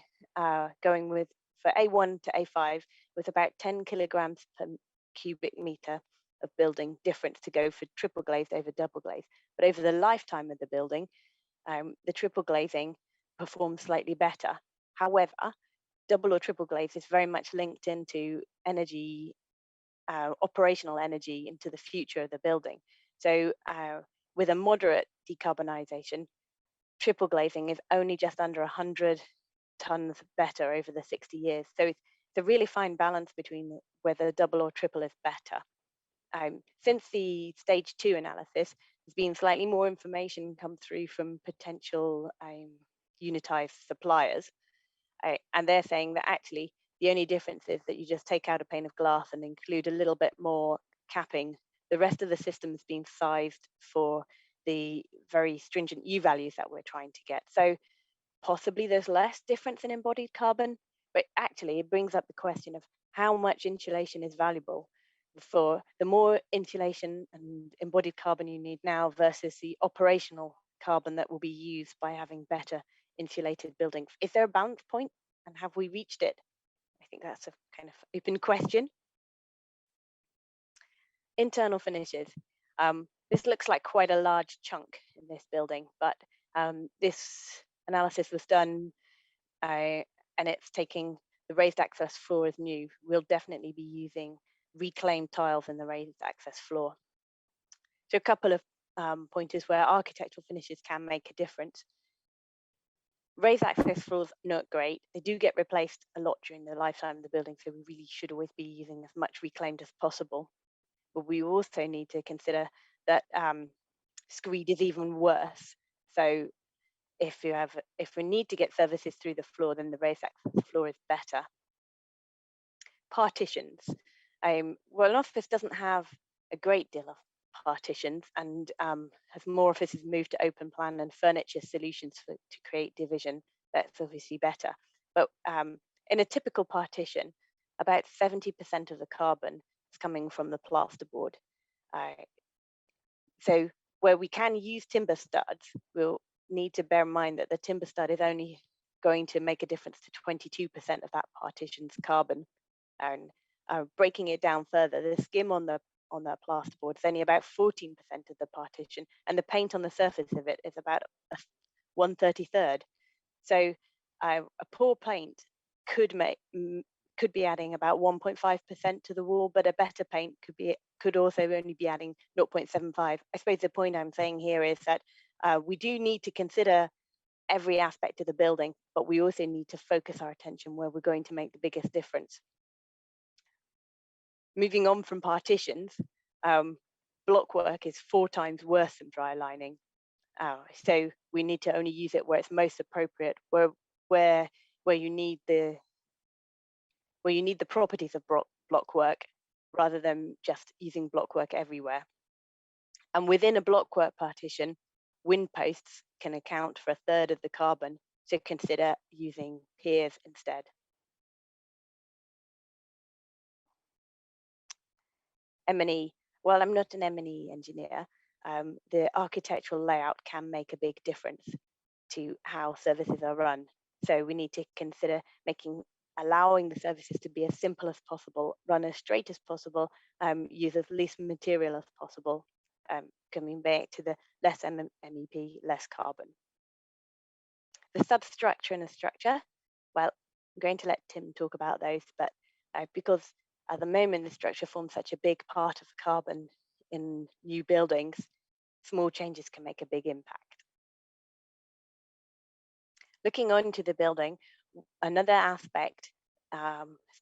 going with for A1 to A5 was about 10 kilograms per cubic meter of building difference to go for triple glazed over double glazed. But over the lifetime of the building, the triple glazing performs slightly better. However, double or triple glaze is very much linked into energy, operational energy into the future of the building. So with a moderate decarbonisation, triple glazing is only just under 100 tons better over the 60 years. So it's a really fine balance between whether double or triple is better. Since the stage 2 analysis, there's been slightly more information come through from potential unitized suppliers. And they're saying that actually the only difference is that you just take out a pane of glass and include a little bit more capping. The rest of the system is being sized for the very stringent U values that we're trying to get. So possibly there's less difference in embodied carbon, but actually it brings up the question of how much insulation is valuable for the more insulation and embodied carbon you need now versus the operational carbon that will be used by having better insulated buildings. Is there a balance point, and have we reached it? I think that's a kind of open question. Internal finishes. This looks like quite a large chunk in this building, but this analysis was done and it's taking the raised access floor as new. We'll definitely be using reclaimed tiles in the raised access floor. So a couple of pointers where architectural finishes can make a difference. Raised access floors, not great. They do get replaced a lot during the lifetime of the building, so we really should always be using as much reclaimed as possible. But we also need to consider that screed is even worse. So if we need to get services through the floor, then the raised access floor is better. Partitions. Well, an office doesn't have a great deal of partitions, and as more offices move to open plan and furniture solutions to create division, that's obviously better. But in a typical partition, about 70% of the carbon is coming from the plasterboard. So where we can use timber studs, we'll need to bear in mind that the timber stud is only going to make a difference to 22% of that partition's carbon. And breaking it down further, the skim on the plasterboard is only about 14% of the partition, and the paint on the surface of it is about 1/33. So a poor paint could be adding about 1.5% to the wall, but a better paint could also only be adding 0.75. I suppose the point I'm saying here is that we do need to consider every aspect of the building, but we also need to focus our attention where we're going to make the biggest difference. Moving on from partitions, block work is 4 times worse than dry lining. So we need to only use it where it's most appropriate, where you need the properties of block work rather than just using block work everywhere. And within a block work partition, wind posts can account for 1/3 of the carbon, so consider using piers instead. M&E, well, I'm not an M&E engineer. The architectural layout can make a big difference to how services are run. So we need to consider allowing the services to be as simple as possible, run as straight as possible, use as least material as possible, coming back to the less MEP, less carbon. The substructure and the structure, well, I'm going to let Tim talk about those, but because at the moment the structure forms such a big part of the carbon in new buildings, small changes can make a big impact. Looking onto the building, another aspect,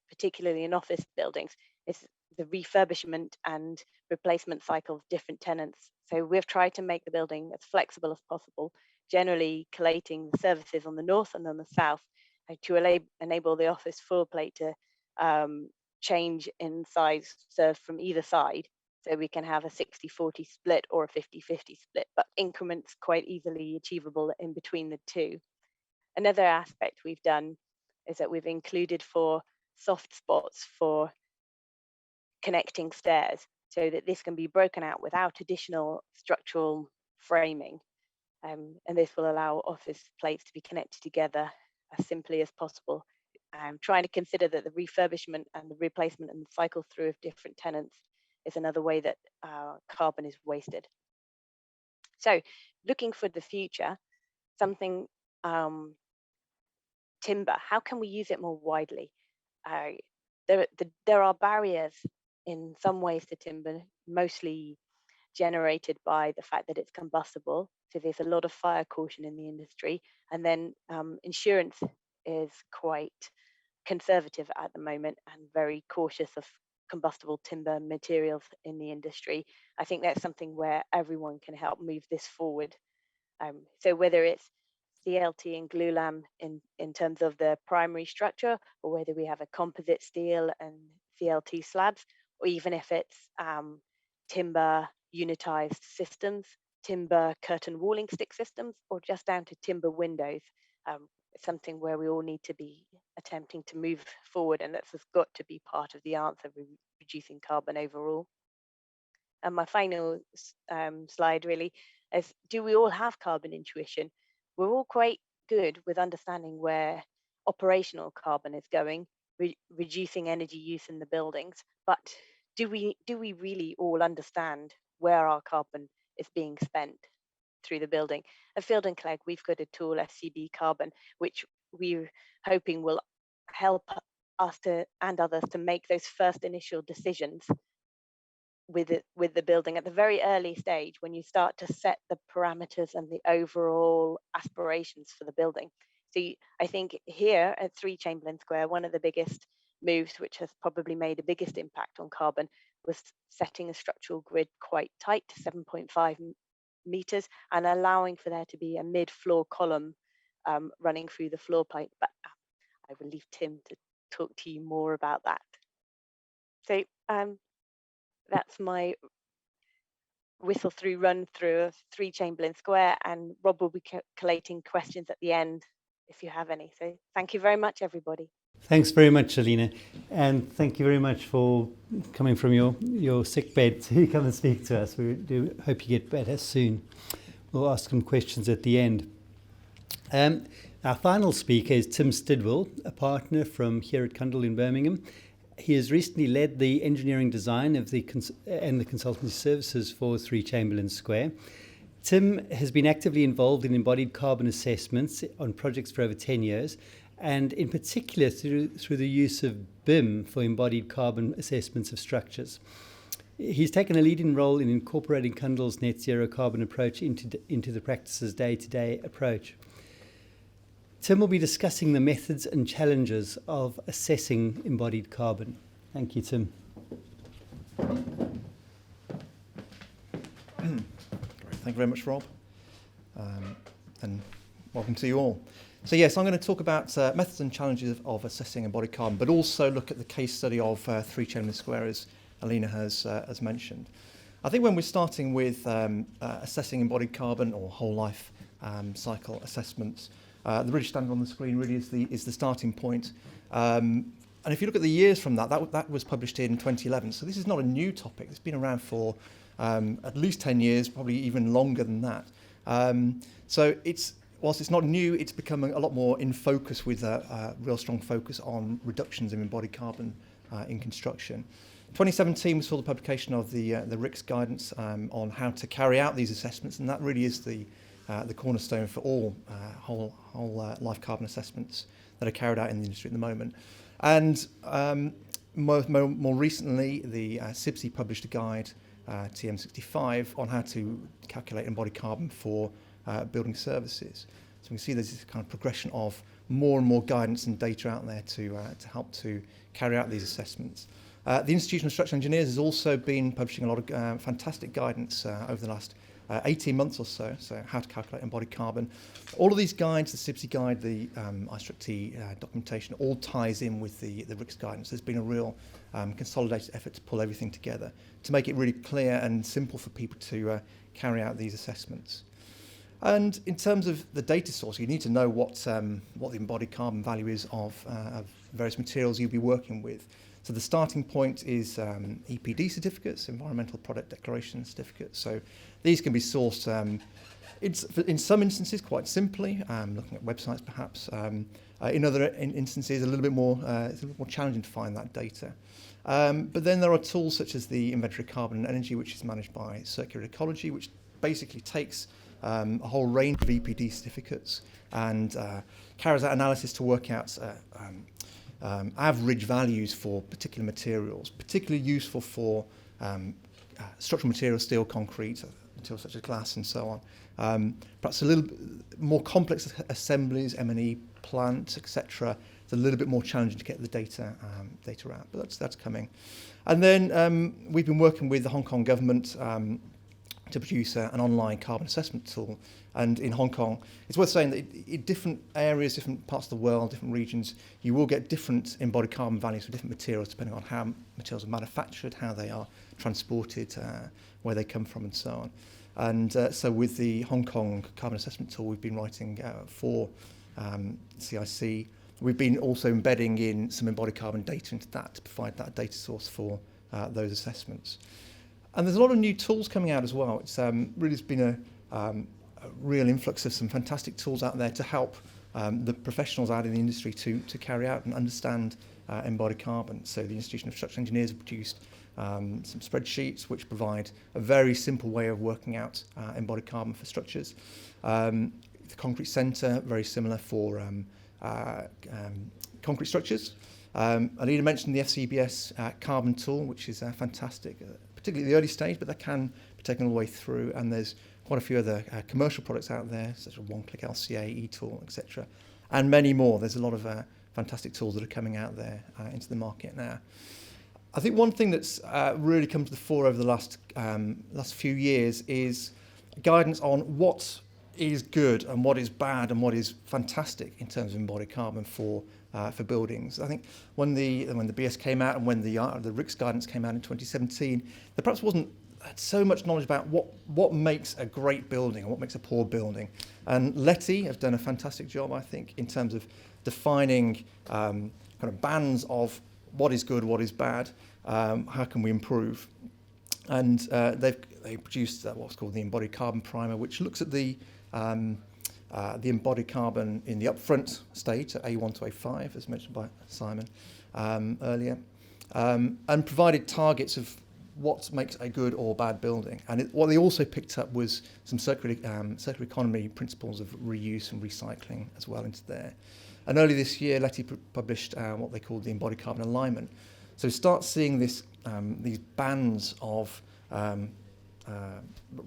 particularly in office buildings, is the refurbishment and replacement cycle of different tenants. So we've tried to make the building as flexible as possible, generally collating the services on the north and on the south to enable the office floor plate to change in size served from either side. So we can have a 60-40 split or a 50-50 split, but increments quite easily achievable in between the two. Another aspect we've done is that we've included 4 soft spots for connecting stairs so that this can be broken out without additional structural framing. And this will allow office plates to be connected together as simply as possible. Trying to consider that the refurbishment and the replacement and the cycle through of different tenants is another way that carbon is wasted. So looking for the future, something timber, how can we use it more widely? There are barriers in some ways to timber, mostly generated by the fact that it's combustible. So there's a lot of fire caution in the industry. And then insurance is quite conservative at the moment and very cautious of combustible timber materials in the industry. I think that's something where everyone can help move this forward. So whether it's CLT and glulam in terms of the primary structure, or whether we have a composite steel and CLT slabs, or even if it's timber unitized systems, timber curtain walling stick systems, or just down to timber windows, something where we all need to be attempting to move forward, and that's got to be part of the answer for reducing carbon overall. And my final slide really is, do we all have carbon intuition? We're all quite good with understanding where operational carbon is going, reducing energy use in the buildings, but do we really all understand where our carbon is being spent through the building? At Field & Clegg, we've got a tool, FCBS Carbon, which we're hoping will help us and others to make those first initial decisions with the building at the very early stage, when you start to set the parameters and the overall aspirations for the building. So I think here at 3 Chamberlain Square, one of the biggest moves, which has probably made the biggest impact on carbon, was setting a structural grid quite tight to 7.5 meters and allowing for there to be a mid-floor column running through the floor plate. But I will leave Tim to talk to you more about that. So that's my run through of 3 Chamberlain Square, and Rob will be collating questions at the end if you have any. So thank you very much, everybody. Thanks very much, Alina, and thank you very much for coming from your sick bed to come and speak to us. We do hope you get better soon. We'll ask some questions at the end. Our final speaker is Tim Stidwell, a partner from here at Cundall in Birmingham. He has recently led the engineering design of the consultancy services for 3 Chamberlain Square. Tim has been actively involved in embodied carbon assessments on projects for over 10 years and in particular through the use of BIM for embodied carbon assessments of structures. He's taken a leading role in incorporating Cundall's net zero carbon approach into the practice's day-to-day approach. Tim will be discussing the methods and challenges of assessing embodied carbon. Thank you, Tim. Thank you very much, Rob, and welcome to you all. So yes, I'm going to talk about methods and challenges of assessing embodied carbon, but also look at the case study of 3 Chamberlain Square, as Alina has mentioned. I think when we're starting with assessing embodied carbon or whole life cycle assessments, the British standard on the screen really is the starting point. And if you look at the years from that was published in 2011. So this is not a new topic. It's been around for at least 10 years, probably even longer than that. So whilst it's not new, it's becoming a lot more in focus with a real strong focus on reductions in embodied carbon in construction. 2017 we saw the publication of the RICS guidance on how to carry out these assessments, and that really is the cornerstone for all whole life carbon assessments that are carried out in the industry at the moment. And more recently, the CIBSE published a guide, TM65, on how to calculate embodied carbon for building services. So we can see there's this kind of progression of more and more guidance and data out there to help to carry out these assessments. The Institution of Structural Engineers has also been publishing a lot of fantastic guidance over the last 18 months or so how to calculate embodied carbon. All of these guides, the CIBSE guide, the I/T documentation, all ties in with the RICS guidance. There's been a real consolidated effort to pull everything together to make it really clear and simple for people to carry out these assessments. And in terms of the data source, you need to know what the embodied carbon value is of various materials you'll be working with. So the starting point is EPD certificates, Environmental Product Declaration certificates. So these can be sourced in some instances quite simply, looking at websites perhaps. In other instances, it's a little bit more challenging to find that data. But then there are tools such as the Inventory of Carbon and Energy, which is managed by Circular Ecology, which basically takes a whole range of EPD certificates and carries out analysis to work out average values for particular materials, particularly useful for structural materials, steel, concrete, materials such as glass and so on. Perhaps a little more complex assemblies, M&E plants, etc. It's a little bit more challenging to get the data out, but that's coming. And then we've been working with the Hong Kong government to produce an online carbon assessment tool. And in Hong Kong, it's worth saying that in different areas, different parts of the world, different regions, you will get different embodied carbon values for different materials, depending on how materials are manufactured, how they are transported, where they come from, and so on. And so with the Hong Kong carbon assessment tool we've been writing for CIC, we've been also embedding in some embodied carbon data into that to provide that data source for those assessments. And there's a lot of new tools coming out as well. It's really has been a real influx of some fantastic tools out there to help the professionals out in the industry to carry out and understand embodied carbon. So the Institution of Structural Engineers have produced some spreadsheets which provide a very simple way of working out embodied carbon for structures. The Concrete Centre, very similar for concrete structures. Alina mentioned the FCBS carbon tool, which is fantastic, particularly at the early stage, but that can be taken all the way through. And there's quite a few other commercial products out there, such as One-Click LCA, eTool, etc., and many more. There's a lot of fantastic tools that are coming out there into the market now. I think one thing that's really come to the fore over the last few years is guidance on what is good and what is bad and what is fantastic in terms of embodied carbon for buildings. I think when the BS came out and when the RICS guidance came out in 2017, there perhaps wasn't so much knowledge about what makes a great building and what makes a poor building. And Letty have done a fantastic job, I think, in terms of defining kind of bands of what is good, what is bad, how can we improve. And they produced what's called the Embodied Carbon Primer, which looks at the embodied carbon in the upfront stage, at A1 to A5, as mentioned by Simon earlier, and provided targets of what makes a good or bad building. And what they also picked up was some circular economy principles of reuse and recycling as well into there. And early this year, Letty published what they called the Embodied Carbon Alignment. So start seeing this, these bands of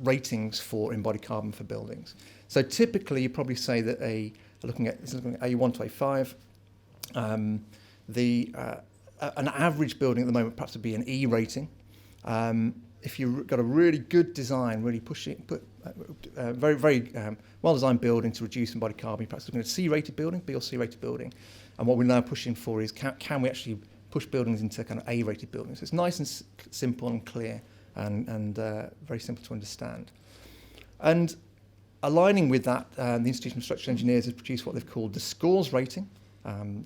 ratings for embodied carbon for buildings. So typically, you probably say that looking at A1 to A5, an average building at the moment perhaps would be an E rating. If you've got a really good design, really very well-designed building to reduce embodied carbon, you're perhaps looking at a C-rated building, B or C-rated building. And what we're now pushing for is can we actually push buildings into kind of A-rated buildings? So it's nice and simple and clear and very simple to understand. And aligning with that, the Institution of Structural Engineers has produced what they've called the SCORES rating,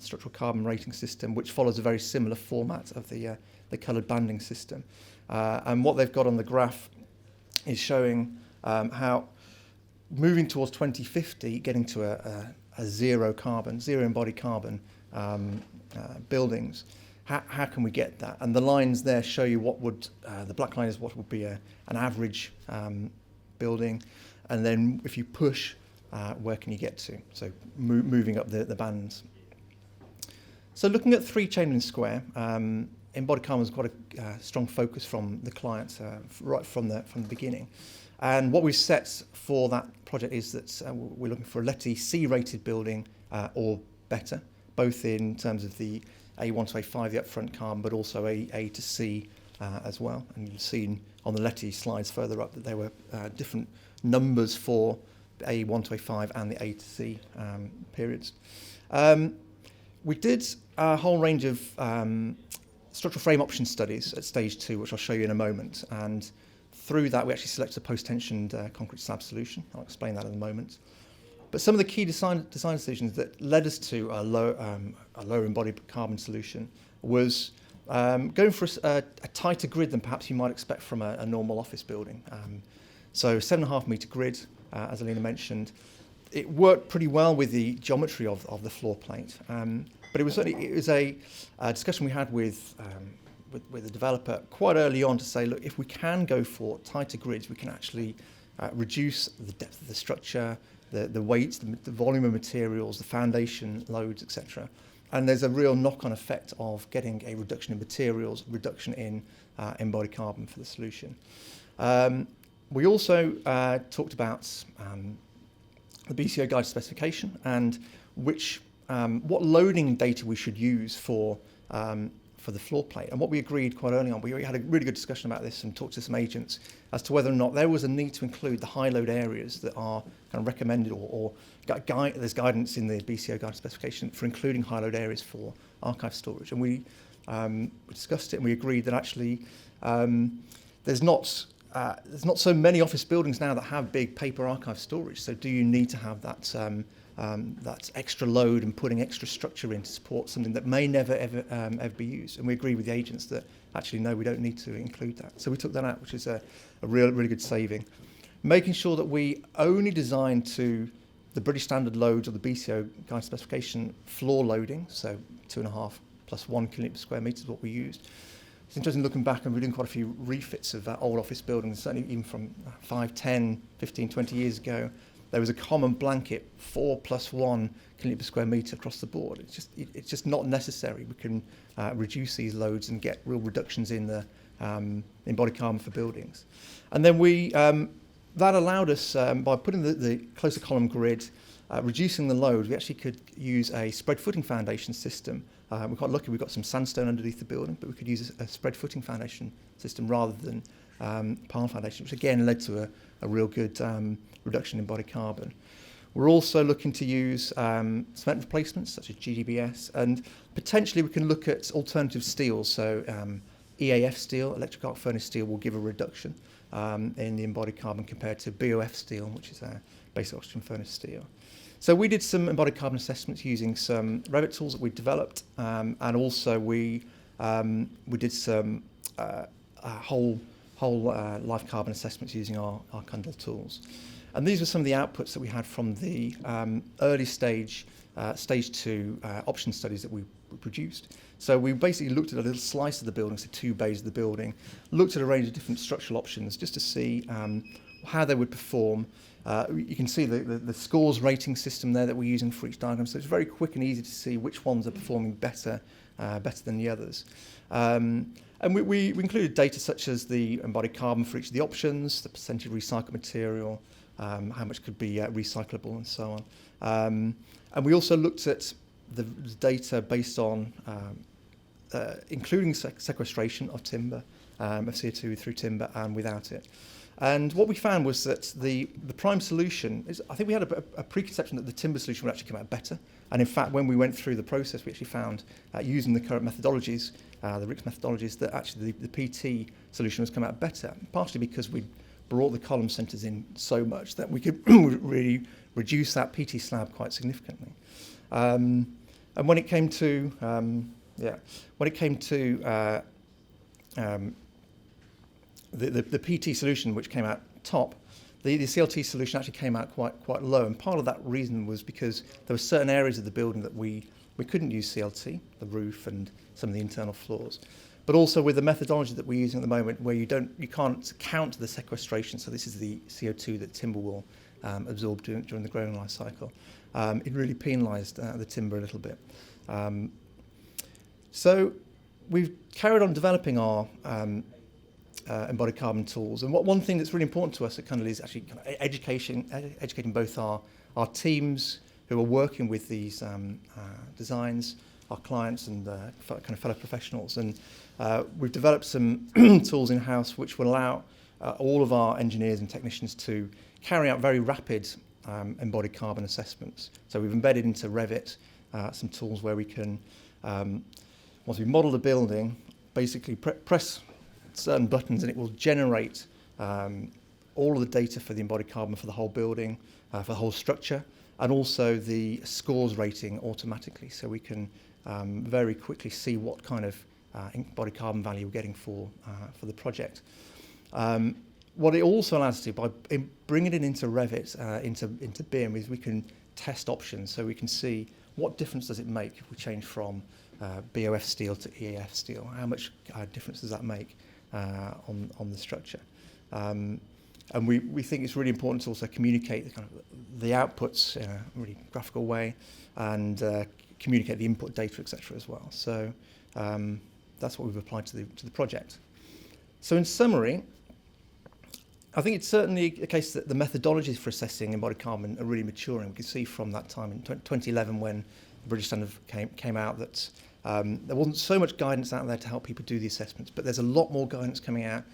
structural carbon rating system, which follows a very similar format of the coloured banding system. And what they've got on the graph is showing how moving towards 2050, getting to a zero embodied carbon buildings, how can we get that? And the lines there show you what would, the black line is what would be an average building. And then if you push, where can you get to? So moving up the bands. So looking at 3 Chamberlain Square, embodied carbon has got a strong focus from the clients right from the beginning. And what we've set for that project is that we're looking for a Letty C-rated building or better, both in terms of the A1 to A5, the upfront carbon, but also A to C as well. And you've seen on the Letty slides further up that there were different numbers for A1 to A5 and the A to C periods. We did a whole range of structural frame option studies at stage 2, which I'll show you in a moment. And through that, we actually selected a post-tensioned concrete slab solution. I'll explain that in a moment. But some of the key design decisions that led us to a lower embodied carbon solution was going for a tighter grid than perhaps you might expect from a normal office building. So 7.5 metre grid, as Alina mentioned. It worked pretty well with the geometry of the floor plate. But it was a discussion we had with the developer quite early on to say, look, if we can go for tighter grids, we can actually reduce the depth of the structure, the weights, the volume of materials, the foundation loads, etc. And there's a real knock-on effect of getting a reduction in materials, reduction in embodied carbon for the solution. We also talked about the BCO guide specification and what loading data we should use for the floor plate. And what we agreed quite early on, we had a really good discussion about this and talked to some agents as to whether or not there was a need to include the high load areas that are kind of recommended or there's guidance in the BCO guide specification for including high load areas for archive storage. And we discussed it and we agreed that actually there's not so many office buildings now that have big paper archive storage. So do you need to have that extra load and putting extra structure in to support something that may never ever be used? And we agree with the agents that actually no, we don't need to include that. So we took that out, which is a really good saving. Making sure that we only design to the British standard loads or the BCO guide specification floor loading, so 2.5 plus 1 kilo per square metre is what we used. It's interesting looking back, and we're doing quite a few refits of old office buildings, certainly even from 5, 10, 15, 20 years ago. There was a common blanket 4 plus 1 kilo per square metre across the board. It's just not necessary. We can reduce these loads and get real reductions in the embodied carbon for buildings. And then that allowed us, by putting the closer column grid, reducing the load, we actually could use a spread footing foundation system. We're quite lucky we've got some sandstone underneath the building, but we could use a spread footing foundation system rather than pile foundation, which again led to a real good reduction in embodied carbon. We're also looking to use cement replacements such as GGBS, and potentially we can look at alternative steels. So EAF steel, electric arc furnace steel, will give a reduction in the embodied carbon compared to BOF steel, which is a basic oxygen furnace steel. So we did some embodied carbon assessments using some Revit tools that we developed, and also we did some whole life carbon assessments using our Cundall tools. And these were some of the outputs that we had from the early stage 2 option studies that we produced. So we basically looked at a little slice of the building, so 2 bays of the building, looked at a range of different structural options just to see how they would perform. You can see the scores rating system there that we're using for each diagram, so it's very quick and easy to see which ones are performing better than the others. And we included data such as the embodied carbon for each of the options, the percentage of recycled material, how much could be recyclable and so on. And we also looked at the data based on including sequestration of timber, of CO2 through timber and without it. And what we found was that the prime solution is, I think we had a preconception that the timber solution would actually come out better. And in fact, when we went through the process, we actually found, using the current methodologies, the RICS methodologies, that actually the PT solution has come out better, partially because we brought the column centres in so much that we could really reduce that PT slab quite significantly. And when it came to, the PT solution, which came out top, the CLT solution actually came out quite low, and part of that reason was because there were certain areas of the building that we couldn't use CLT, the roof and some of the internal floors. But also with the methodology that we're using at the moment, where you can't count the sequestration, so this is the CO2 that timber will absorb during the growing life cycle. It really penalised the timber a little bit. So we've carried on developing our embodied carbon tools, and one thing that's really important to us at Cundall is actually kind of educating both our teams who are working with these designs, our clients and kind of fellow professionals. And we've developed some tools in-house which will allow all of our engineers and technicians to carry out very rapid embodied carbon assessments. So we've embedded into Revit some tools where we can, once we model the building, basically press certain buttons and it will generate all of the data for the embodied carbon for the whole building, for the whole structure, and also the scores rating automatically, so we can very quickly see what kind of embodied carbon value we're getting for the project. What it also allows us to do by bringing it into Revit, into BIM, is we can test options, so we can see what difference does it make if we change from BOF steel to EAF steel. How much difference does that make on the structure? And we think it's really important to also communicate the outputs in a really graphical way, and communicate the input data, etc. as well. So that's what we've applied to the project. So in summary, I think it's certainly a case that the methodologies for assessing embodied carbon are really maturing. We can see from that time in 2011 when the British Standard came out that there wasn't so much guidance out there to help people do the assessments, but there's a lot more guidance coming out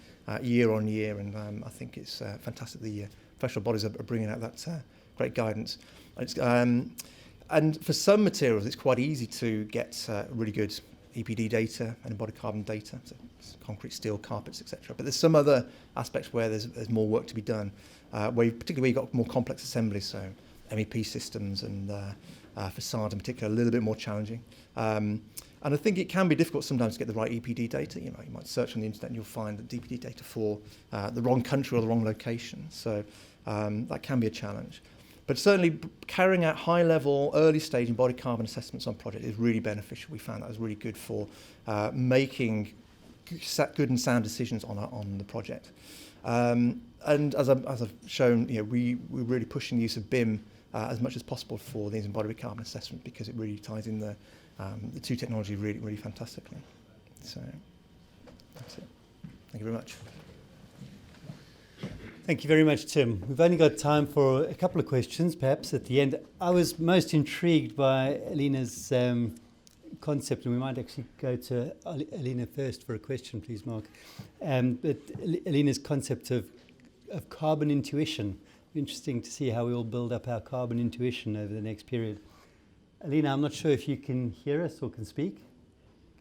year on year, and I think it's fantastic the professional bodies are bringing out that great guidance. And for some materials, it's quite easy to get really good EPD data and embodied carbon data, so concrete, steel, carpets, etc. But there's some other aspects where there's more work to be done, particularly where you've got more complex assemblies, so MEP systems and facades in particular, a little bit more challenging. And I think it can be difficult sometimes to get the right EPD data. You might search on the internet and you'll find the EPD data for the wrong country or the wrong location. So that can be a challenge. But certainly carrying out high-level, early-stage embodied carbon assessments on projects is really beneficial. We found that was really good for making good and sound decisions on the project. And as I've shown, we're really pushing the use of BIM as much as possible for these embodied carbon assessments, because it really ties in the two technology really fantastically. So that's it. Thank you very much. Thank you very much, Tim. We've only got time for a couple of questions, perhaps, at the end. I was most intrigued by Alina's concept, and we might actually go to Alina first for a question, please, Mark. But Alina's concept of carbon intuition. Interesting to see how we all build up our carbon intuition over the next period. Alina, I'm not sure if you can hear us or can speak.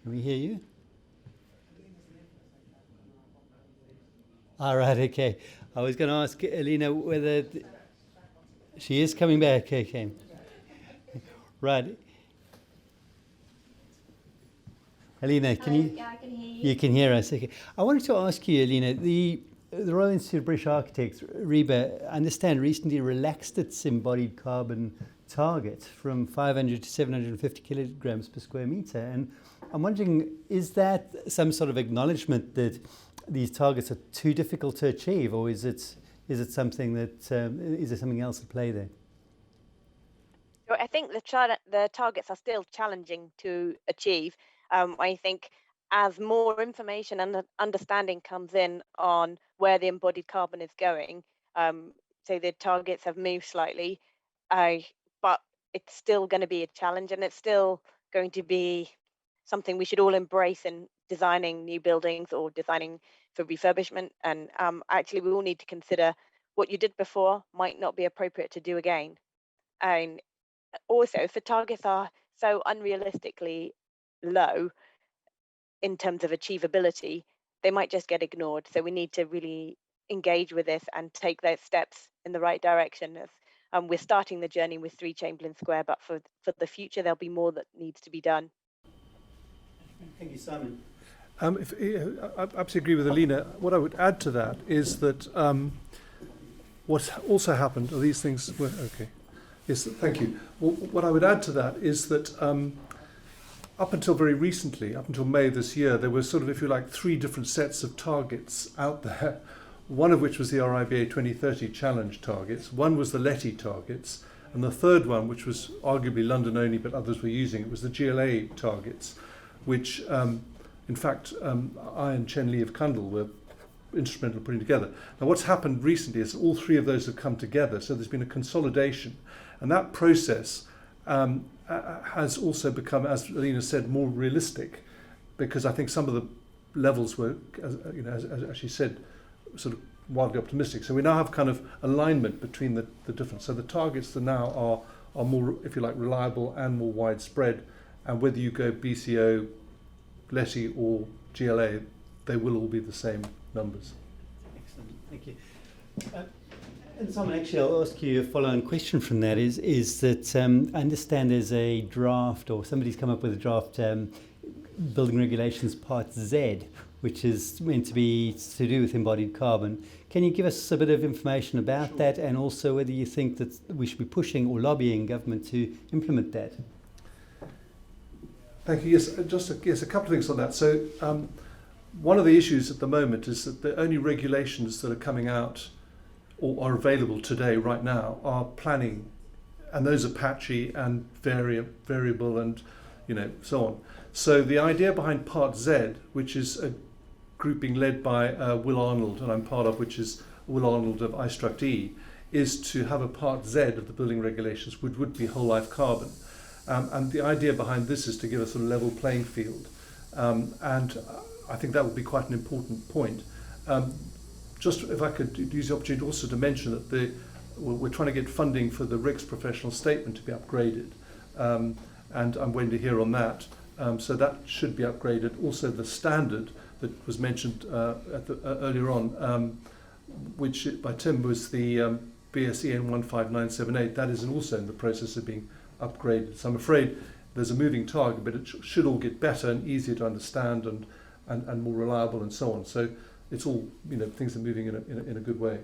Can we hear you? All right, okay. I was going to ask Alina whether she is coming back. Okay. Right. Alina, can you? Yeah, I can hear you. You can hear us. Okay. I wanted to ask you, Alina, the Royal Institute of British Architects, RIBA, I understand recently relaxed its embodied carbon target from 500 to 750 kilograms per square metre. And I'm wondering, is that some sort of acknowledgement that these targets are too difficult to achieve, or is it is it something that is there something else at play there? So I think the targets are still challenging to achieve. I think as more information and understanding comes in on where the embodied carbon is going, so the targets have moved slightly, but it's still going to be a challenge, and it's still going to be something we should all embrace in designing new buildings or designing for refurbishment. And actually, we all need to consider what you did before might not be appropriate to do again. And also, if the targets are so unrealistically low in terms of achievability, they might just get ignored. So we need to really engage with this and take those steps in the right direction. We're starting the journey with 3 Chamberlain Square, but for the future, there'll be more that needs to be done. Thank you, Simon. I absolutely agree with Alina. What I would add to that is that what also happened, are these things were okay. Yes, thank you. Well, what I would add to that is that up until very recently, up until May this year, there were sort of, if you like, 3 different sets of targets out there. One of which was the RIBA 2030 challenge targets, one was the LETI targets, and the third one, which was arguably London only but others were using it, was the GLA targets, which in fact I and Chen Li of Cundall were instrumental in putting together. Now what's happened recently is all 3 of those have come together, so there's been a consolidation, and that process has also become, as Alina said, more realistic, because I think some of the levels were, as she said, sort of wildly optimistic. So we now have kind of alignment between the different. So the targets that now are more, if you like, reliable and more widespread. And whether you go BCO, LETI or GLA, they will all be the same numbers. Excellent, thank you. And Simon, actually, I'll ask you a follow-on question from that. Is that I understand there's a draft, or somebody's come up with a draft Building Regulations Part Z, which is meant to be to do with embodied carbon. Can you give us a bit of information about Sure. that, and also whether you think that we should be pushing or lobbying government to implement that? Thank you. Yes, a couple of things on that. So one of the issues at the moment is that the only regulations that are coming out or are available today, right now, are planning, and those are patchy and variable and so on. So the idea behind Part Z, which is a grouping led by Will Arnold, and I'm part of, which is Will Arnold of iStruct-E, is to have a Part Z of the building regulations, which would be whole life carbon. And the idea behind this is to give a sort of level playing field. And I think that would be quite an important point. Just if I could use the opportunity also to mention that we're trying to get funding for the RICS professional statement to be upgraded. And I'm waiting to hear on that. So that should be upgraded. Also the standard that was mentioned earlier on, which by Tim was the BSEN 15978, that is also in the process of being upgraded. So I'm afraid there's a moving target, but it should all get better and easier to understand and more reliable and so on. So it's all, things are moving in a good way.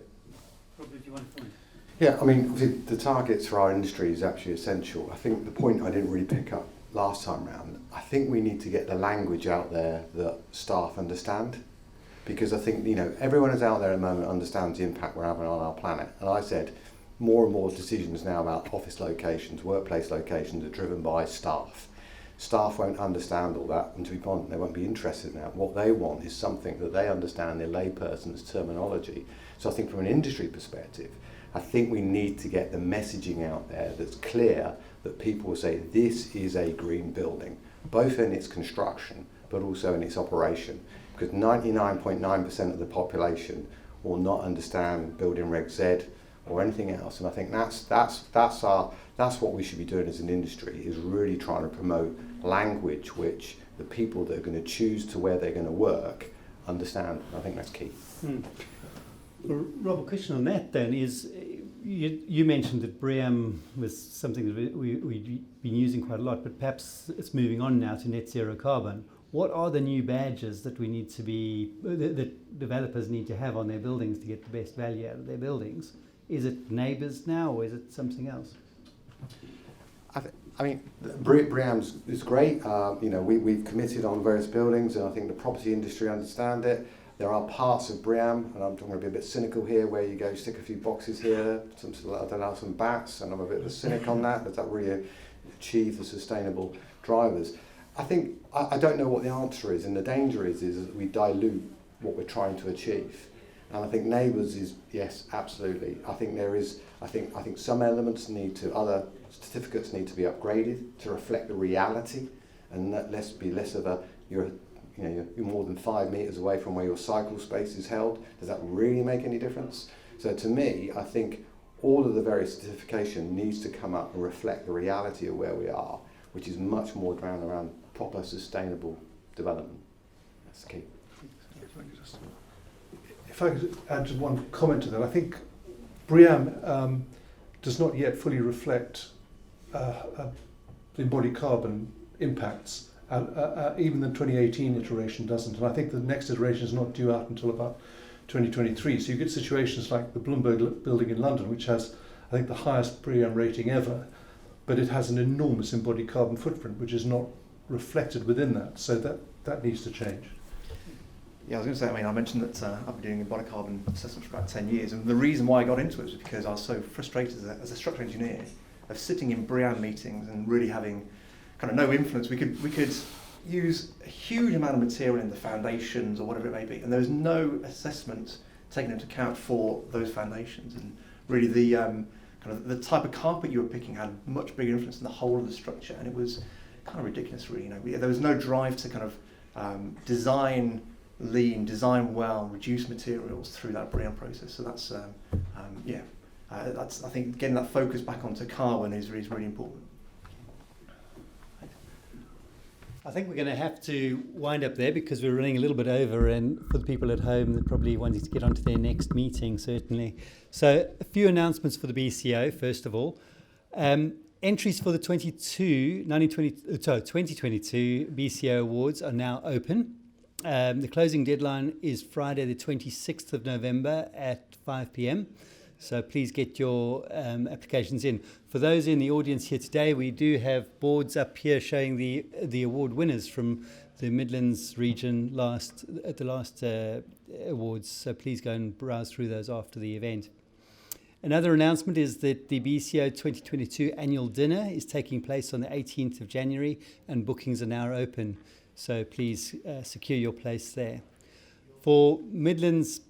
Robert, do you want to point? Yeah, I mean, the targets for our industry is actually essential. I think the point I didn't really pick up last time round, I think we need to get the language out there that staff understand, because I think, everyone is out there at the moment understands the impact we're having on our planet. And I said, more and more decisions now about office locations, workplace locations are driven by staff. Staff won't understand all that, and to be blunt, they won't be interested in that. What they want is something that they understand in layperson's terminology. So I think from an industry perspective, I think we need to get the messaging out there that's clear, that people will say this is a green building, both in its construction but also in its operation, because 99.9% of the population will not understand Building Reg Z or anything else. And I think that's what we should be doing as an industry, is really trying to promote language which the people that are going to choose to where they're going to work understand. I think that's key. Well, Rob, a question on that then is, you mentioned that BREEAM was something that we've been using quite a lot, but perhaps it's moving on now to net zero carbon. What are the new badges that that developers need to have on their buildings to get the best value out of their buildings? Is it neighbours now, or is it something else? I mean, BREEAM is great. We've committed on various buildings, and I think the property industry understand it. There are parts of BREEAM, and I'm going to be a bit cynical here, where you go stick a few boxes here, some sort of, I don't know, some bats, and I'm a bit of a cynic on that. Does that really achieve the sustainable drivers? I think, I don't know what the answer is, and the danger is that we dilute what we're trying to achieve. And I think neighbours is, yes, absolutely. I think there is, I think some elements other certificates need to be upgraded to reflect the reality, and be less of a, you're more than 5 metres away from where your cycle space is held. Does that really make any difference? So to me, I think all of the various certification needs to come up and reflect the reality of where we are, which is much more around proper sustainable development. That's the key. If I could add one comment to that, I think BREEAM does not yet fully reflect the embodied carbon impacts. Even the 2018 iteration doesn't, and I think the next iteration is not due out until about 2023. So you get situations like the Bloomberg building in London, which has, I think, the highest BREEAM rating ever, but it has an enormous embodied carbon footprint, which is not reflected within that. So that needs to change. Yeah, I was going to say, I mentioned that I've been doing embodied carbon assessments for about 10 years, and the reason why I got into it was because I was so frustrated as a structural engineer of sitting in BREEAM meetings and really having kind of no influence. We could use a huge amount of material in the foundations or whatever it may be, and there was no assessment taken into account for those foundations. And really, the kind of the type of carpet you were picking had much bigger influence in the whole of the structure, and it was kind of ridiculous, really. There was no drive to kind of design lean, design well, reduce materials through that BREEAM process. So that's I think getting that focus back onto carbon is really important. I think we're going to have to wind up there because we're running a little bit over, and for the people at home, they're probably wanting to get on to their next meeting, certainly. So a few announcements for the BCO, first of all. Entries for the 2022 BCO Awards are now open. The closing deadline is Friday the 26th of November at 5 p.m. So please get your applications in. For those in the audience here today, we do have boards up here showing the award winners from the Midlands region at the last awards. So please go and browse through those after the event. Another announcement is that the BCO 2022 annual dinner is taking place on the 18th of January, and bookings are now open. So please secure your place there. For Midlands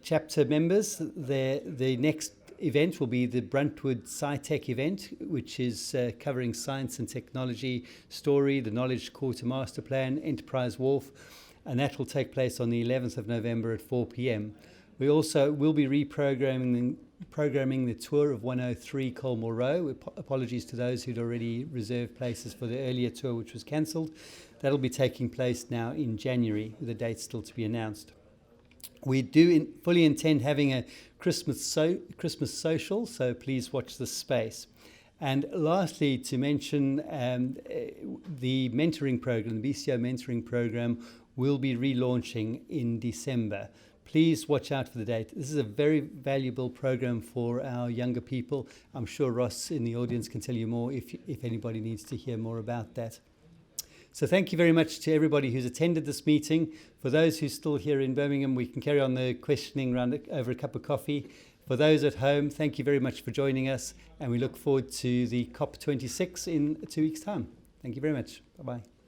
chapter members, the next event will be the Bruntwood SciTech event, which is covering science and technology, story, the Knowledge Quarter Master Plan, Enterprise Wharf, and that will take place on the 11th of November at 4 p.m. We also will be reprogramming the tour of 103 Colmore Row. Apologies to those who'd already reserved places for the earlier tour, which was cancelled. That'll be taking place now in January, with a date still to be announced. We do fully intend having a Christmas social, so please watch this space. And lastly, to mention the mentoring program, the BCO mentoring program, will be relaunching in December. Please watch out for the date. This is a very valuable program for our younger people. I'm sure Ross in the audience can tell you more if anybody needs to hear more about that. So thank you very much to everybody who's attended this meeting. For those who's still here in Birmingham, we can carry on the questioning round over a cup of coffee. For those at home, thank you very much for joining us, and we look forward to the COP26 in 2 weeks' time. Thank you very much. Bye-bye.